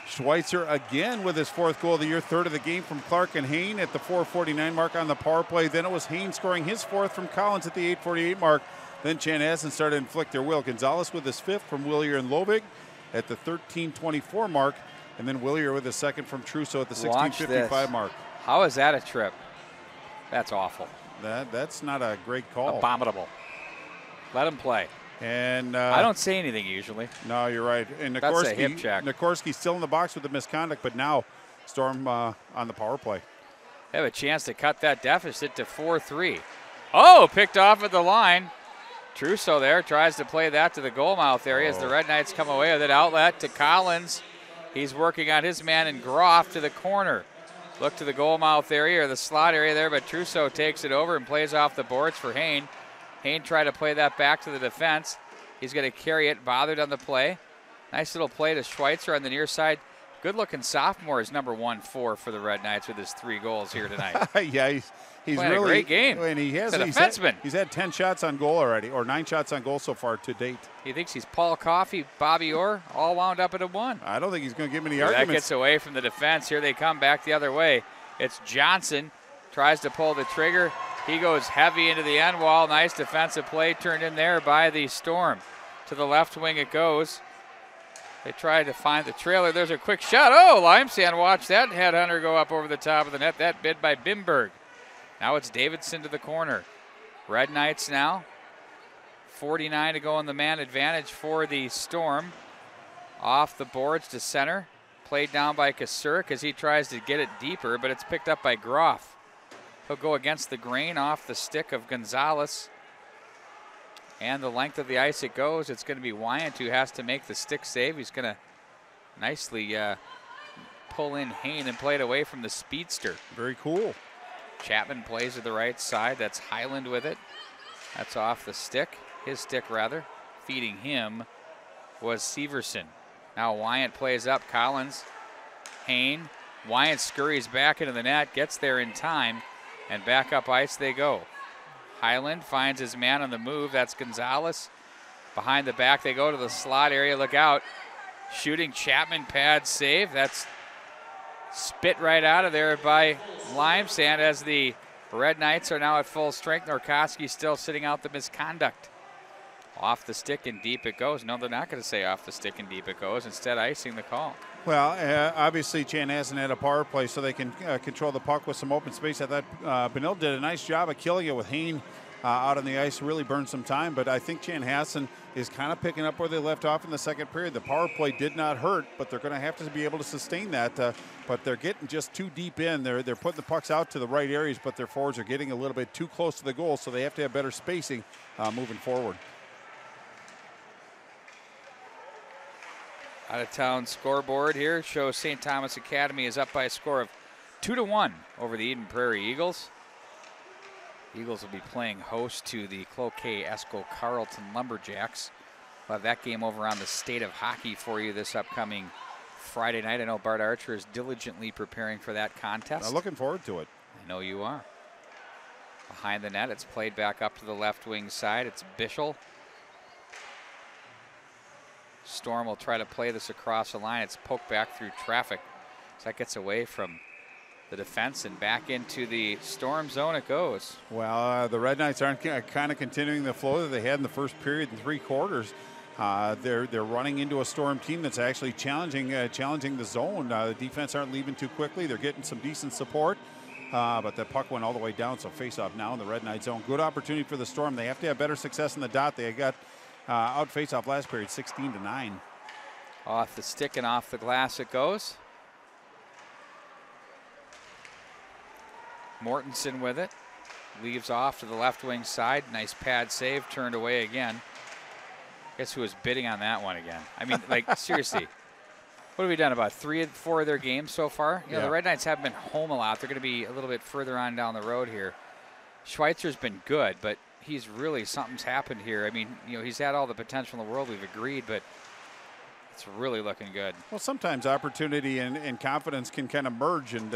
Schweitzer again with his 4th goal of the year, 3rd of the game from Clark and Hain at the 4:49 mark on the power play. Then it was Hain scoring his 4th from Collins at the 8:48 mark. Then Chanhassen started to inflict their will. Gonzalez with his 5th from Willier and Lovig at the 13:24 mark. And then Willier with his 2nd from Trusso at the 16:55 mark. How is that a trip? That's awful. That's not a great call. Abominable. Let him play. And I don't say anything usually. No, you're right. And that's a hip check. Nikorsky's still in the box with the misconduct, but now Storm on the power play. They have a chance to cut that deficit to 4-3. Oh, picked off at the line. Trusso there tries to play that to the goal mouth area as the Red Knights come away with it. Outlet to Collins. He's working on his man, and Groff to the corner. Look to the goal mouth area or the slot area there, but Trusso takes it over and plays off the boards for Hain. Hain tried to play that back to the defense. He's going to carry it, bothered on the play. Nice little play to Schweitzer on the near side. Good-looking sophomore is number 1-4 for the Red Knights with his 3 goals here tonight. Yeah, he's playing really a great game. And he's a defenseman. He's had 10 shots on goal already, or 9 shots on goal so far to date. He thinks he's Paul Coffey, Bobby Orr, all wound up at a 1. I don't think he's going to give him any That arguments. gets away from the defense. Here they come back the other way. It's Johnson, tries to pull the trigger. He goes heavy into the end wall. Nice defensive play turned in there by the Storm. To the left wing it goes. They try to find the trailer. There's a quick shot. Oh, Limesand, watch that headhunter go up over the top of the net. That bid by Bimberg. Now it's Davidson to the corner. Red Knights now. 49 to go in the man advantage for the Storm. Off the boards to center. Played down by Kasurk as he tries to get it deeper, but it's picked up by Groff. He'll go against the grain off the stick of Gonzalez. And the length of the ice it goes. It's going to be Wyant who has to make the stick save. He's going to nicely pull in Hain and play it away from the speedster. Very cool. Chapman plays to the right side. That's Highland with it. That's off the stick. His stick, rather. Feeding him was Severson. Now Wyant plays up. Collins. Hain. Wyant scurries back into the net. Gets there in time. And back up ice they go. Highland finds his man on the move. That's Gonzalez. Behind the back they go to the slot area. Look out. Shooting Chapman pad save. That's spit right out of there by Limesand as the Red Knights are now at full strength. Norkoski still sitting out the misconduct. Off the stick and deep it goes. No, they're not going to say off the stick and deep it goes. Instead, icing the call. Well, obviously Chanhassen had a power play so they can control the puck with some open space. I thought Benilde did a nice job of killing it with Hain out on the ice, really burned some time. But I think Chanhassen is kind of picking up where they left off in the second period. The power play did not hurt, but they're going to have to be able to sustain that. But they're getting just too deep in. They're putting the pucks out to the right areas, but their forwards are getting a little bit too close to the goal, so they have to have better spacing moving forward. Out of town scoreboard here shows St. Thomas Academy is up by a score of 2-1 over the Eden Prairie Eagles. Eagles will be playing host to the Cloquet Esco Carleton Lumberjacks. We'll have that game over on the State of Hockey for you this upcoming Friday night. I know Bart Archer is diligently preparing for that contest. I'm looking forward to it. I know you are. Behind the net, it's played back up to the left wing side. It's Bischel. Storm will try to play this across the line. It's poked back through traffic. So that gets away from the defense and back into the Storm zone it goes. Well, the Red Knights aren't kind of continuing the flow that they had in the first period and 3 quarters. They're running into a Storm team that's actually challenging the zone. The defense aren't leaving too quickly. They're getting some decent support. But the puck went all the way down, so face-off now in the Red Knight zone. Good opportunity for the Storm. They have to have better success in the dot. They got out face-off last period, 16-9. Off the stick and off the glass it goes. Mortensen with it. Leaves off to the left wing side. Nice pad save, turned away again. Guess who was bidding on that one again? I mean, like, seriously. What have we done, about 3 or 4 of their games so far? You know, the Red Knights haven't been home a lot. They're going to be a little bit further on down the road here. Schweitzer's been good, but he's really, something's happened here. I mean, you know, he's had all the potential in the world, we've agreed, but it's really looking good. Well, sometimes opportunity and confidence can kind of merge, and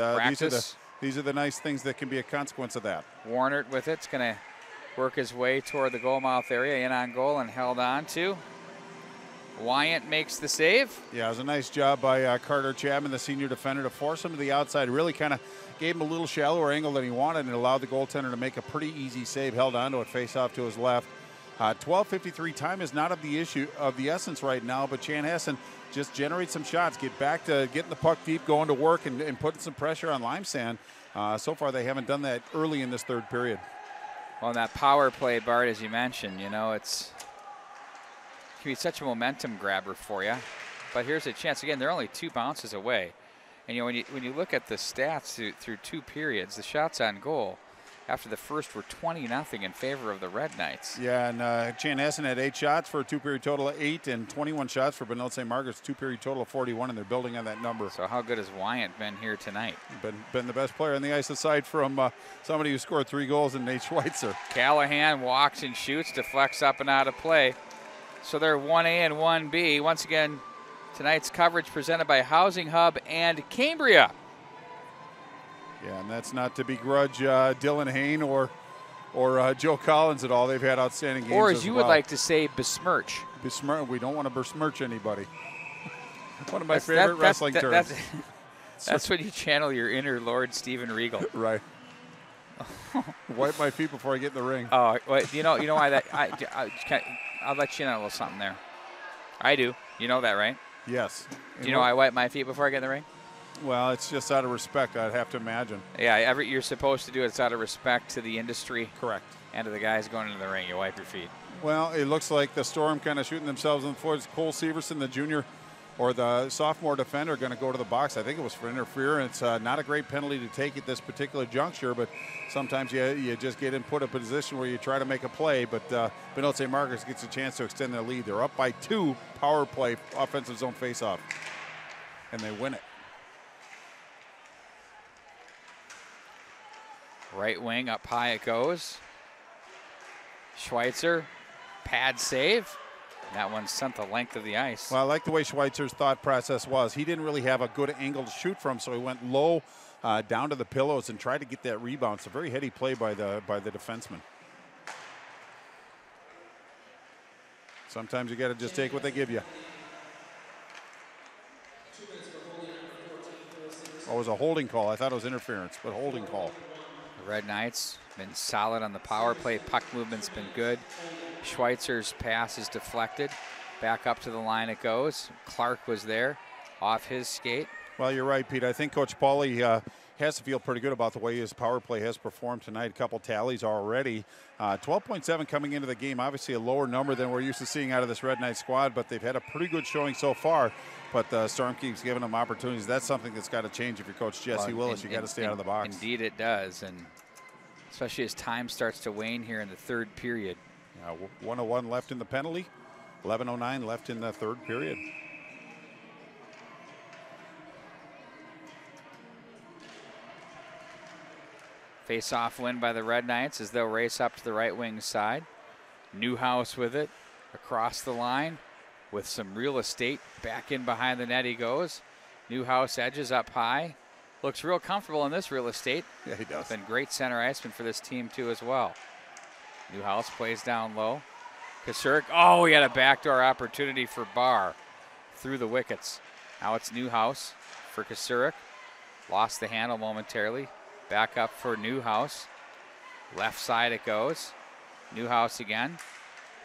these are the nice things that can be a consequence of that. Warnert with it. It's going to work his way toward the goal mouth area, in on goal and held on to. Wyant makes the save. Yeah, it was a nice job by Carter Chapman, the senior defender, to force him to the outside. Really kind of gave him a little shallower angle than he wanted and allowed the goaltender to make a pretty easy save. Held on to it, face off to his left. 12:53 time is not of the essence right now, but Chanhassen just generate some shots, get back to getting the puck deep, going to work, and putting some pressure on Limesand. So far, they haven't done that early in this third period. Well, that power play, Bart, as you mentioned, you know, it can be such a momentum grabber for you. But here's a chance. Again, they're only 2 bounces away. And when you look at the stats through 2 periods, the shots on goal after the first were 20-0 in favor of the Red Knights. Yeah, and Chanhassen had 8 shots for a 2-period total of 8, and 21 shots for Benilde St. Margaret's 2-period total of 41, and they're building on that number. So how good has Wyant been here tonight? Been the best player on the ice aside from somebody who scored 3 goals in Nate Schweitzer. Callahan walks and shoots, deflects up and out of play. So they're 1A and 1B. Once again, tonight's coverage presented by Housing Hub and Cambria. Yeah, and that's not to begrudge Dylan Hain or Joe Collins at all. They've had outstanding games. Or as you would like to say, besmirch. Besmirch. We don't want to besmirch anybody. One of my favorite wrestling terms. That's when you channel your inner Lord Steven Regal. Right. Wipe my feet before I get in the ring. Oh, well, you know why that? I'll let you in on a little something there. I do. You know that, right? Yes. Do you know I wipe my feet before I get in the ring? Well, it's just out of respect, I'd have to imagine. Yeah, you're supposed to do it. It's out of respect to the industry. Correct. And to the guys going into the ring. You wipe your feet. Well, it looks like the Storm kind of shooting themselves in the foot. Cole Severson, the junior or the sophomore defender, going to go to the box. I think it was for interference. Not a great penalty to take at this particular juncture, but sometimes you just get in put a position where you try to make a play. But Benilde St. Margaret's gets a chance to extend their lead. They're up by 2 power play offensive zone faceoff, and they win it. Right wing, up high it goes. Schweitzer, pad save. That one sent the length of the ice. Well, I like the way Schweitzer's thought process was. He didn't really have a good angle to shoot from, so he went low down to the pillows and tried to get that rebound. It's a very heady play by the defenseman. Sometimes you got to just take what they give you. Oh, it was a holding call. I thought it was interference, but holding call. The Red Knights been solid on the power play. Puck movement's been good. Schweitzer's pass is deflected. Back up to the line it goes. Clark was there off his skate. Well, you're right, Pete. I think Coach Pauly has to feel pretty good about the way his power play has performed tonight. A couple tallies already. 12.7 coming into the game. Obviously a lower number than we're used to seeing out of this Red Knight squad, but they've had a pretty good showing so far. But the Storm keeps giving them opportunities. That's something that's got to change if you're Coach Jesse Willis. You got to stay out of the box. Indeed it does, and especially as time starts to wane here in the 3rd period. 1:01 left in the penalty. 11:09 left in the 3rd period. Face-off win by the Red Knights as they'll race up to the right wing side. Newhouse with it across the line with some real estate. Back in behind the net he goes. Newhouse edges up high. Looks real comfortable in this real estate. Yeah, he does. Been great center iceman for this team too as well. Newhouse plays down low. Kasurik, oh, he had a backdoor opportunity for Barr through the wickets. Now it's Newhouse for Kasurik. Lost the handle momentarily. Back up for Newhouse. Left side it goes. Newhouse again.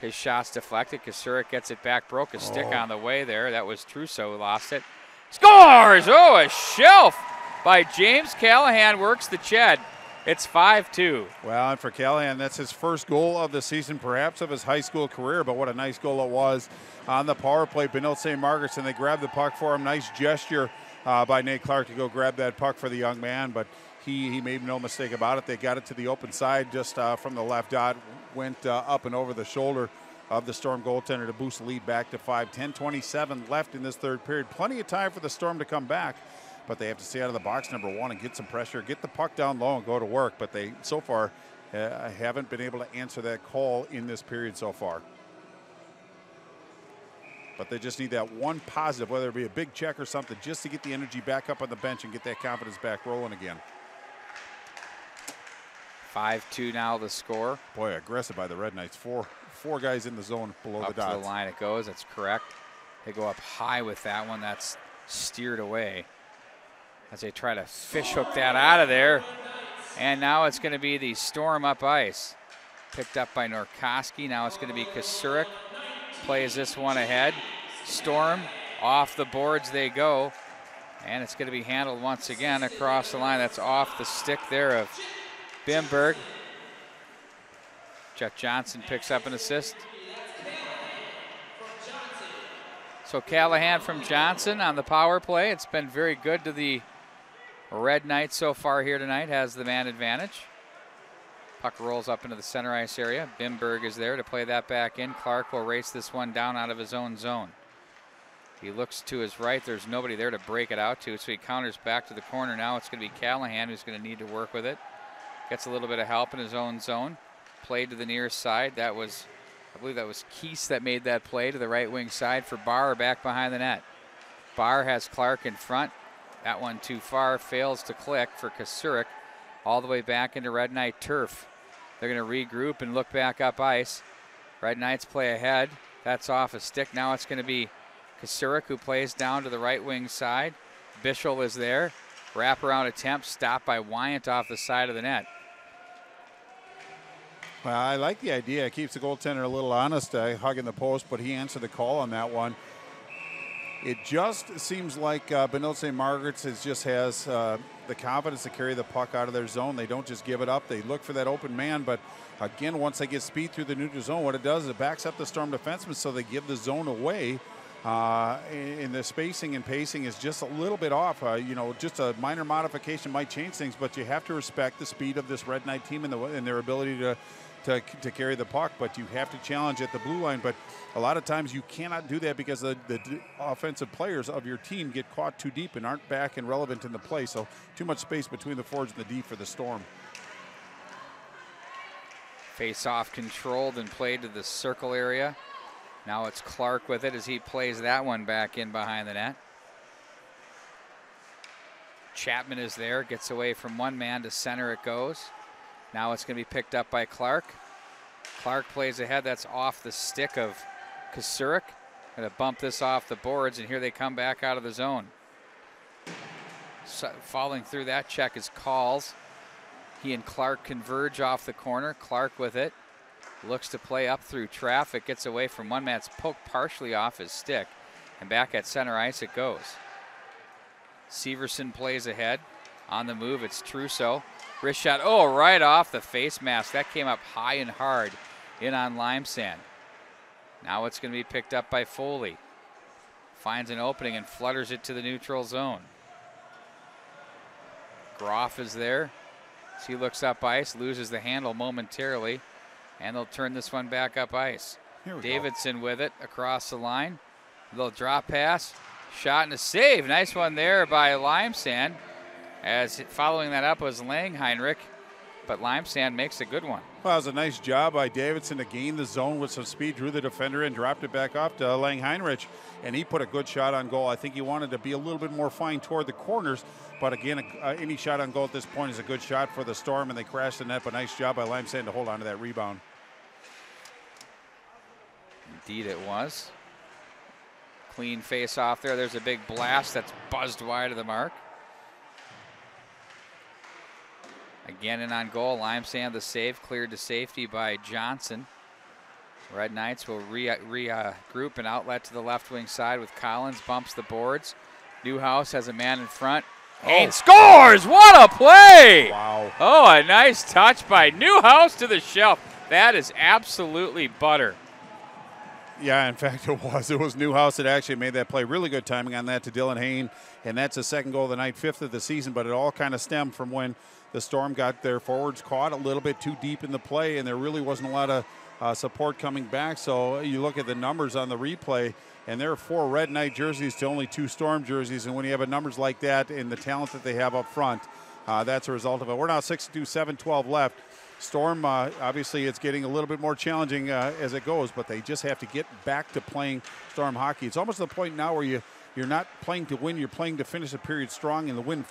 His shot's deflected. Kasurik gets it back. Broke a stick on the way there. That was Trousseau who lost it. Scores! Oh, a shelf by James Callahan. Works the Ched. It's 5-2. Well, and for Callahan, that's his first goal of the season, perhaps of his high school career, but what a nice goal it was on the power play. Benilde St. Margaret's, and they grabbed the puck for him. Nice gesture by Nate Clark to go grab that puck for the young man, but he made no mistake about it. They got it to the open side just from the left dot, went up and over the shoulder of the Storm goaltender to boost the lead back to 5. 10:27 left in this 3rd period. Plenty of time for the Storm to come back, but they have to stay out of the box, number 1, and get some pressure, get the puck down low and go to work. But they, so far, haven't been able to answer that call in this period so far. But they just need that one positive, whether it be a big check or something, just to get the energy back up on the bench and get that confidence back rolling again. 5-2 now the score. Boy, aggressive by the Red Knights. Four guys in the zone below the dots. Up to the line it goes. That's correct. They go up high with that one. That's steered away as they try to fish hook that out of there. And now it's going to be the Storm up ice. Picked up by Norkoski. Now it's going to be Kasurik. Plays this one ahead. Storm off the boards they go. And it's going to be handled once again across the line. That's off the stick there of Bimberg. Jeff Johnson picks up an assist. So Callahan from Johnson on the power play. It's been very good to the Red Knights so far here tonight has the man advantage. Puck rolls up into the center ice area. Bimberg is there to play that back in. Clark will race this one down out of his own zone. He looks to his right. There's nobody there to break it out to, so he counters back to the corner. Now it's going to be Callahan who's going to need to work with it. Gets a little bit of help in his own zone. Played to the near side. That was, I believe that was Keese that made that play to the right wing side for Barr back behind the net. Barr has Clark in front. That one too far, fails to click for Kasurik. All the way back into Red Knight turf. They're going to regroup and look back up ice. Red Knights play ahead. That's off a stick. Now it's going to be Kasurik who plays down to the right wing side. Bischel is there. Wraparound attempt stopped by Wyant off the side of the net. Well, I like the idea. It keeps the goaltender a little honest, hugging the post, but he answered the call on that one. It just seems like Benilde St. Margaret's has the confidence to carry the puck out of their zone. They don't just give it up. They look for that open man, but again, once they get speed through the neutral zone, what it does is it backs up the Storm defensemen, so they give the zone away. And the spacing and pacing is just a little bit off. Just a minor modification might change things, but you have to respect the speed of this Red Knight team and their ability to carry the puck, but you have to challenge at the blue line. But a lot of times you cannot do that because the offensive players of your team get caught too deep and aren't back and relevant in the play. So too much space between the forwards and the D for the Storm. Face off controlled and played to the circle area. Now it's Clark with it as he plays that one back in behind the net. Chapman is there, gets away from one man to center it goes. Now it's going to be picked up by Clark. Clark plays ahead. That's off the stick of Kasurik. Going to bump this off the boards, and here they come back out of the zone. So, falling through that check is Calls. He and Clark converge off the corner. Clark with it. Looks to play up through traffic. Gets away from one man. It's poked partially off his stick. And back at center ice it goes. Severson plays ahead. On the move, it's Trousseau. Wrist shot, right off the face mask. That came up high and hard in on Limesand. Now it's going to be picked up by Foley. Finds an opening and flutters it to the neutral zone. Groff is there. As he looks up ice, loses the handle momentarily, and they'll turn this one back up ice. Davidson with it across the line. A little drop pass, shot and a save. Nice one there by Limesand. As following that up was Langheinrich, but Limesand makes a good one. Well, it was a nice job by Davidson to gain the zone with some speed, drew the defender in, dropped it back off to Langheinrich, and he put a good shot on goal. I think he wanted to be a little bit more fine toward the corners, but again, any shot on goal at this point is a good shot for the Storm, and they crashed the net, but nice job by Limesand to hold on to that rebound. Indeed it was. Clean face off there. There's a big blast that's buzzed wide of the mark. Again and on goal, Limesand the save, cleared to safety by Johnson. Red Knights will regroup and outlet to the left wing side with Collins, bumps the boards. Newhouse has a man in front. Haynes scores! What a play! Wow. Oh, a nice touch by Newhouse to the shelf. That is absolutely butter. Yeah, in fact, it was. It was Newhouse that actually made that play. Really good timing on that to Dylan Hayne, and that's the second goal of the night, 5th of the season, but it all kind of stemmed from when the Storm got their forwards caught a little bit too deep in the play, and there really wasn't a lot of support coming back. So you look at the numbers on the replay, and there are 4 Red Knight jerseys to only 2 Storm jerseys, and when you have numbers like that and the talent that they have up front, that's a result of it. We're now 6-2, 7-12 left. Storm, obviously, it's getting a little bit more challenging as it goes, but they just have to get back to playing Storm hockey. It's almost to the point now where you're not playing to win, you're playing to finish a period strong and to win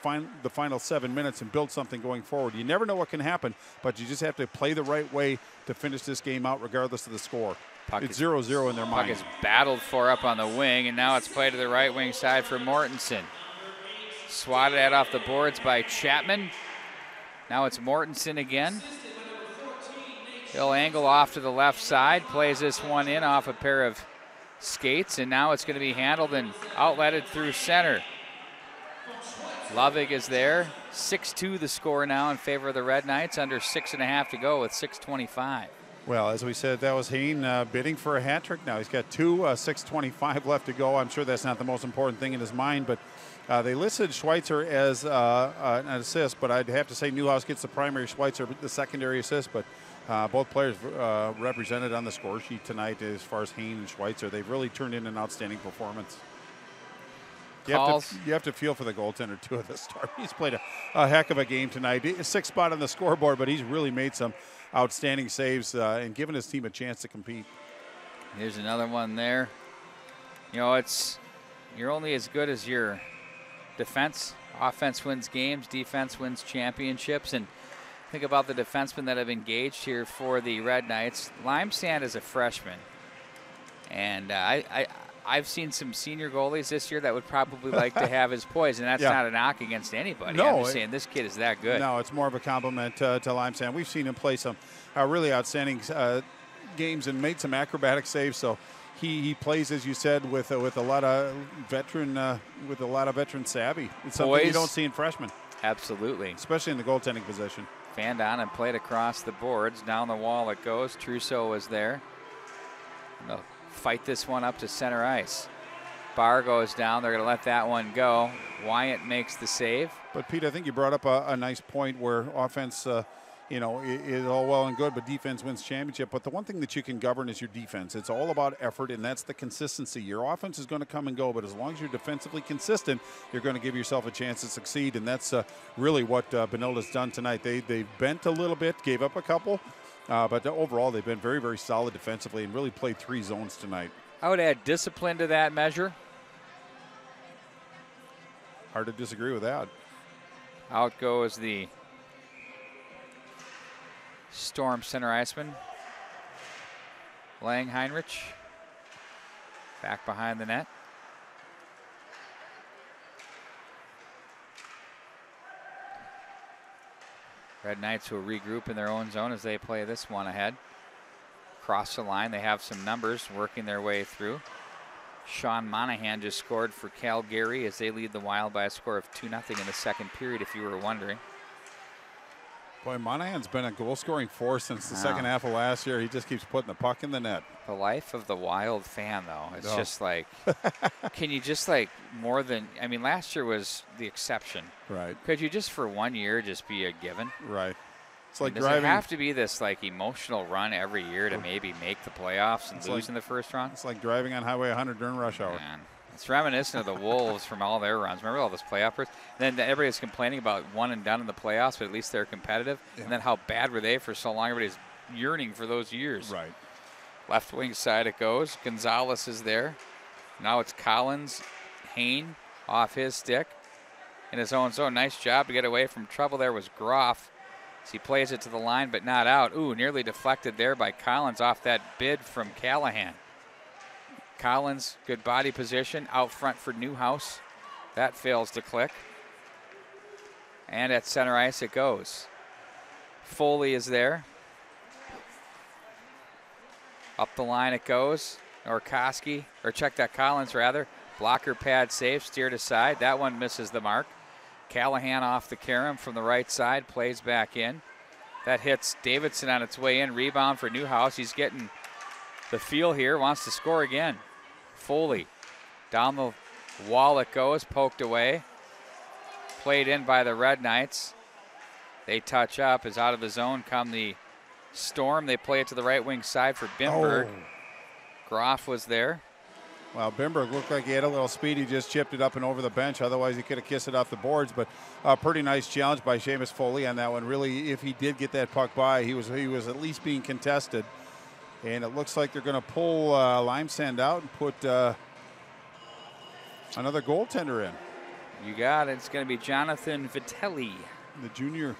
the final 7 minutes and build something going forward. You never know what can happen, but you just have to play the right way to finish this game out regardless of the score. It's 0-0 in their mind. Puck is battled for up on the wing, and now it's played to the right wing side for Mortensen. Swatted at off the boards by Chapman. Now it's Mortensen again. He'll angle off to the left side, plays this one in off a pair of skates, and now it's going to be handled and outletted through center. Lovig is there. 6-2 the score now in favor of the Red Knights, under 6.5 to go with 6:25. Well, as we said, that was Hain bidding for a hat trick now. He's got 6:25 left to go. I'm sure that's not the most important thing in his mind, but they listed Schweitzer as an assist, but I'd have to say Newhouse gets the primary, Schweitzer the secondary assist, but both players represented on the score sheet tonight as far as Hain and Schweitzer. They've really turned in an outstanding performance. You have to feel for the goaltender, too, of this Storm. He's played a heck of a game tonight. 6th spot on the scoreboard, but he's really made some outstanding saves and given his team a chance to compete. Here's another one there. You know, you're only as good as your defense. Offense wins games, defense wins championships. And think about the defensemen that have engaged here for the Red Knights. Limesand is a freshman. And I've seen some senior goalies this year that would probably like to have his poise, and that's not a knock against anybody. No, I'm just saying this kid is that good. No, it's more of a compliment to Limesand. We've seen him play some really outstanding games and made some acrobatic saves. So he plays, as you said, with a lot of veteran savvy. It's something you don't see in freshmen. Absolutely, especially in the goaltending position. Fanned on and played across the boards. Down the wall it goes. Trousseau was there. They'll fight this one up to center ice. Barr goes down. They're going to let that one go. Wyatt makes the save. But, Pete, I think you brought up a nice point where offense, is all well and good, but defense wins championship. But the one thing that you can govern is your defense. It's all about effort, and that's the consistency. Your offense is going to come and go, but as long as you're defensively consistent, you're going to give yourself a chance to succeed, and that's really what Benilde's done tonight. They bent a little bit, gave up a couple, but overall they've been very, very solid defensively and really played 3 zones tonight. I would add discipline to that measure. Hard to disagree with that. Out goes the Storm center iceman, Lang Heinrich, back behind the net. Red Knights will regroup in their own zone as they play this one ahead. Cross the line, they have some numbers working their way through. Sean Monahan just scored for Calgary as they lead the Wild by a score of 2-0 in the second period, if you were wondering. Boy, Monahan's been a goal-scoring force since the second half of last year. He just keeps putting the puck in the net. The life of the Wild fan, though, it's just like, can you just more than, I mean, last year was the exception. Right. Could you just for 1 year just be a given? Right. It's like does driving. It have to be this emotional run every year to maybe make the playoffs and lose in the first round? It's like driving on Highway 100 during rush hour. Man. It's reminiscent of the Wolves from all their runs. Remember all those playoff runs? Then everybody's complaining about one and done in the playoffs, but at least they're competitive. Yeah. And then how bad were they for so long? Everybody's yearning for those years. Right. Left wing side it goes. Gonzalez is there. Now it's Collins. Hain off his stick in his own zone. Nice job to get away from trouble there was Groff. As he plays it to the line, but not out. Ooh, nearly deflected there by Collins off that bid from Callahan. Collins, good body position, out front for Newhouse. That fails to click. And at center ice it goes. Foley is there. Up the line it goes. Orkoski, or check that, Collins rather. Blocker pad save, steered aside. That one misses the mark. Callahan off the carom from the right side, plays back in. That hits Davidson on its way in. Rebound for Newhouse. He's getting the feel here, wants to score again. Foley, down the wall it goes, poked away. Played in by the Red Knights. They touch up, as out of the zone come the Storm. They play it to the right wing side for Bimberg. Groff was there. Well, Bimberg looked like he had a little speed. He just chipped it up and over the bench. Otherwise, he could have kissed it off the boards. But a pretty nice challenge by Seamus Foley on that one. Really, if he did get that puck by, he was at least being contested. And it looks like they're going to pull Limesand out and put another goaltender in. You got it. It's going to be Jonathan Vitelli. The junior.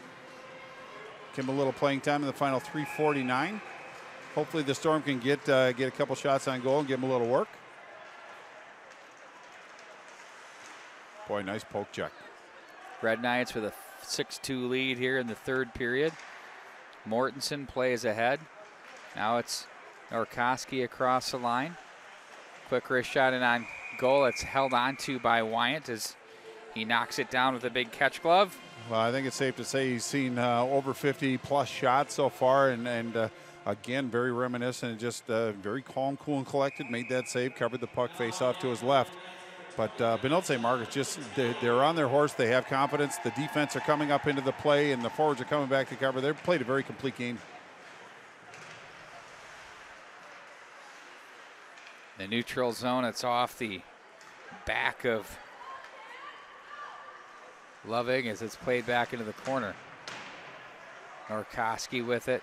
Give him a little playing time in the final 3:49. Hopefully the Storm can get a couple shots on goal and give him a little work. Boy, nice poke check. Red Knights with a 6-2 lead here in the third period. Mortensen plays ahead. Now it's Orkoski across the line. Quick wrist shot in on goal. It's held on to by Wyatt as he knocks it down with a big catch glove. Well, I think it's safe to say he's seen over 50-plus shots so far, and again, very reminiscent and just very calm, cool, and collected. Made that save, covered the puck face off to his left. But Benilde St. Margaret's just, they're on their horse. They have confidence. The defense are coming up into the play, and the forwards are coming back to cover. They've played a very complete game. The neutral zone, it's off the back of Loving as it's played back into the corner. Norkoski with it.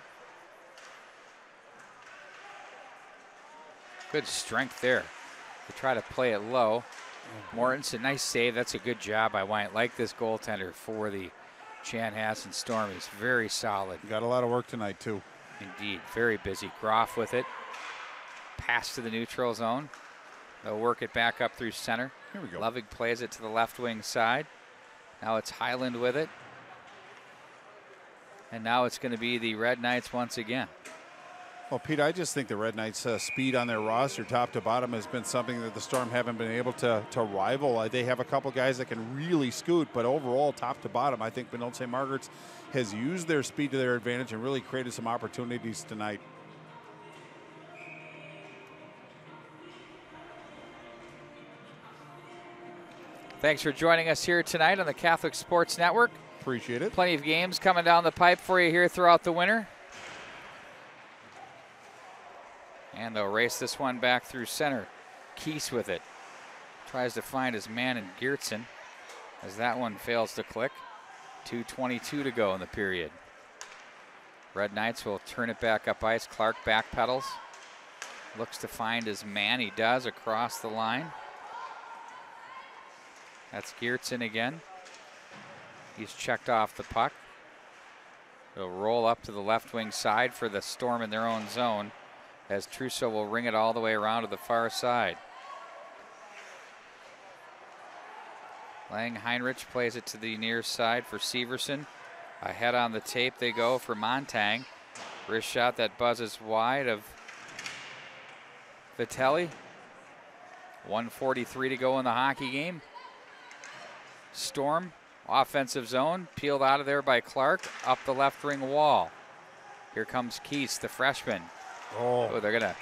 Good strength there to try to play it low. Mortensen, nice save. That's a good job by Wyatt. Like this goaltender for the Chanhassen Storm. He's very solid. Got a lot of work tonight, too. Indeed, very busy. Groff with it. Pass to the neutral zone. They'll work it back up through center. Here we go. Loving plays it to the left wing side. Now it's Highland with it. And now it's going to be the Red Knights once again. Well, Pete, I just think the Red Knights' speed on their roster, top to bottom, has been something that the Storm haven't been able to rival. They have a couple guys that can really scoot, but overall, top to bottom, I think Benilde St. Margaret's has used their speed to their advantage and really created some opportunities tonight. Thanks for joining us here tonight on the Catholic Sports Network. Appreciate it. Plenty of games coming down the pipe for you here throughout the winter. And they'll race this one back through center. Keese with it. Tries to find his man in Geertsen as that one fails to click. 2:22 to go in the period. Red Knights will turn it back up ice. Clark backpedals. Looks to find his man. He does across the line. That's Geertsen again. He's checked off the puck. It'll roll up to the left wing side for the Storm in their own zone, as Trousseau will ring it all the way around to the far side. Lang Heinrich plays it to the near side for Severson. Ahead on the tape they go for Montang. Wrist shot that buzzes wide of Vitelli. 1:43 to go in the hockey game. Storm, offensive zone, peeled out of there by Clark, up the left ring wall. Here comes Keese, the freshman. Oh, they're going to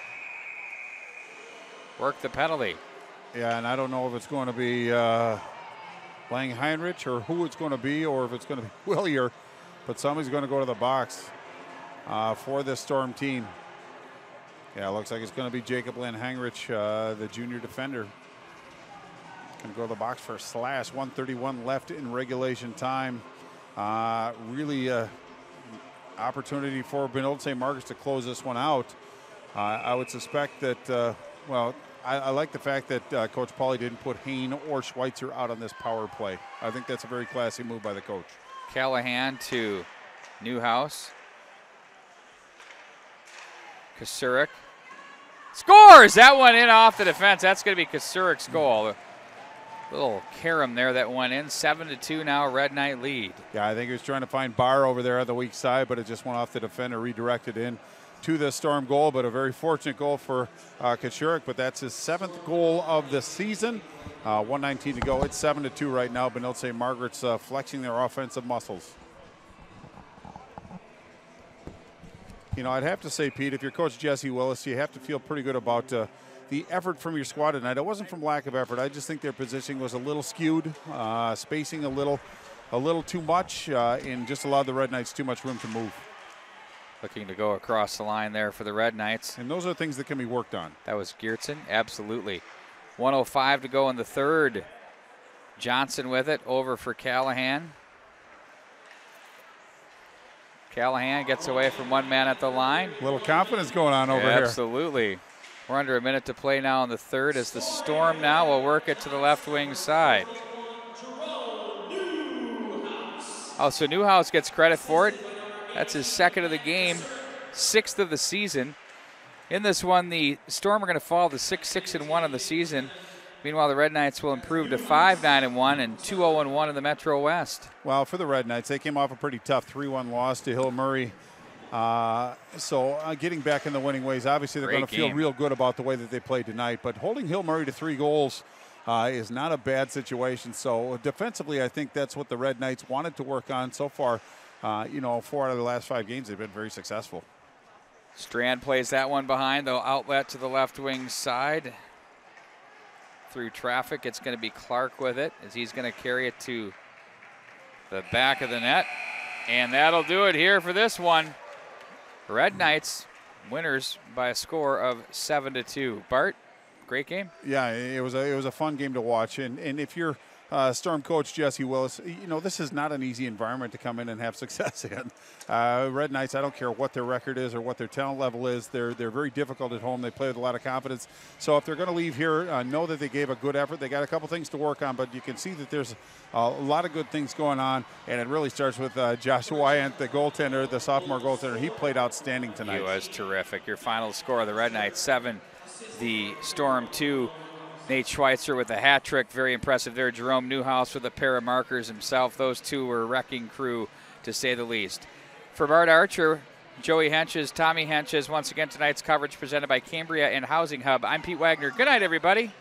work the penalty. Yeah, and I don't know if it's going to be Lang Heinrich or who it's going to be, or if it's going to be Willier, but somebody's going to go to the box for this Storm team. Yeah, it looks like it's going to be Jacob Lang Heinrich, the junior defender. Going to go to the box for a slash. 1:31 left in regulation time. Really opportunity for Benilde St. Margaret's to close this one out. I would suspect that, I like the fact that Coach Pauly didn't put Hain or Schweitzer out on this power play. I think that's a very classy move by the coach. Callahan to Newhouse. Kasurik scores! That one in off the defense. That's going to be Kasurik's goal. Little carom there that went in. 7-2 now, Red Knight lead. Yeah, I think he was trying to find Barr over there on the weak side, but it just went off the defender, redirected in to the Storm goal. But a very fortunate goal for Kachurik, but that's his 7th goal of the season. 1:19 to go. It's 7-2 right now. Benilde St. Margaret's flexing their offensive muscles. You know, I'd have to say, Pete, if you're Coach Jesse Willis, you have to feel pretty good about the effort from your squad tonight. It wasn't from lack of effort. I just think their positioning was a little skewed, spacing a little too much, and just allowed the Red Knights too much room to move. Looking to go across the line there for the Red Knights. And those are things that can be worked on. That was Geertsen, absolutely. 1:05 to go in the third. Johnson with it, over for Callahan. Callahan gets away from one man at the line. A little confidence going on over here. Absolutely. We're under a minute to play now in the third as the Storm now will work it to the left wing side. Oh, so Newhouse gets credit for it. That's his 2nd of the game, 6th of the season. In this one, the Storm are going to fall to 6-6-1 in the season. Meanwhile, the Red Knights will improve to 5-9-1 and 2-0-1 in the Metro West. Well, for the Red Knights, they came off a pretty tough 3-1 loss to Hill Murray. So getting back in the winning ways, obviously they're going to feel real good about the way that they played tonight. But holding Hill Murray to 3 goals is not a bad situation. So defensively, I think that's what the Red Knights wanted to work on so far. 4 out of the last 5 games, they've been very successful. Strand plays that one behind, though outlet to the left wing side. Through traffic, it's going to be Clark with it as he's going to carry it to the back of the net. And that'll do it here for this one. Red Knights winners by a score of 7-2. Bart, great game. Yeah, it was a fun game to watch. And if you're Storm coach Jesse Willis, you know, this is not an easy environment to come in and have success in. Red Knights, I don't care what their record is or what their talent level is, they're very difficult at home. They play with a lot of confidence. So if they're going to leave here, know that they gave a good effort. They got a couple things to work on, but you can see that there's a lot of good things going on, and it really starts with Josh Wyant, the goaltender, the sophomore goaltender. He played outstanding tonight. He was terrific. Your final score of the Red Knights 7, the Storm 2. Nate Schweitzer with a hat trick, very impressive there. Jerome Newhouse with a pair of markers himself. Those two were a wrecking crew, to say the least. For Bart Archer, Joey Henches, Tommy Henches, once again tonight's coverage presented by Cambria and Housing Hub. I'm Pete Wagner. Good night, everybody.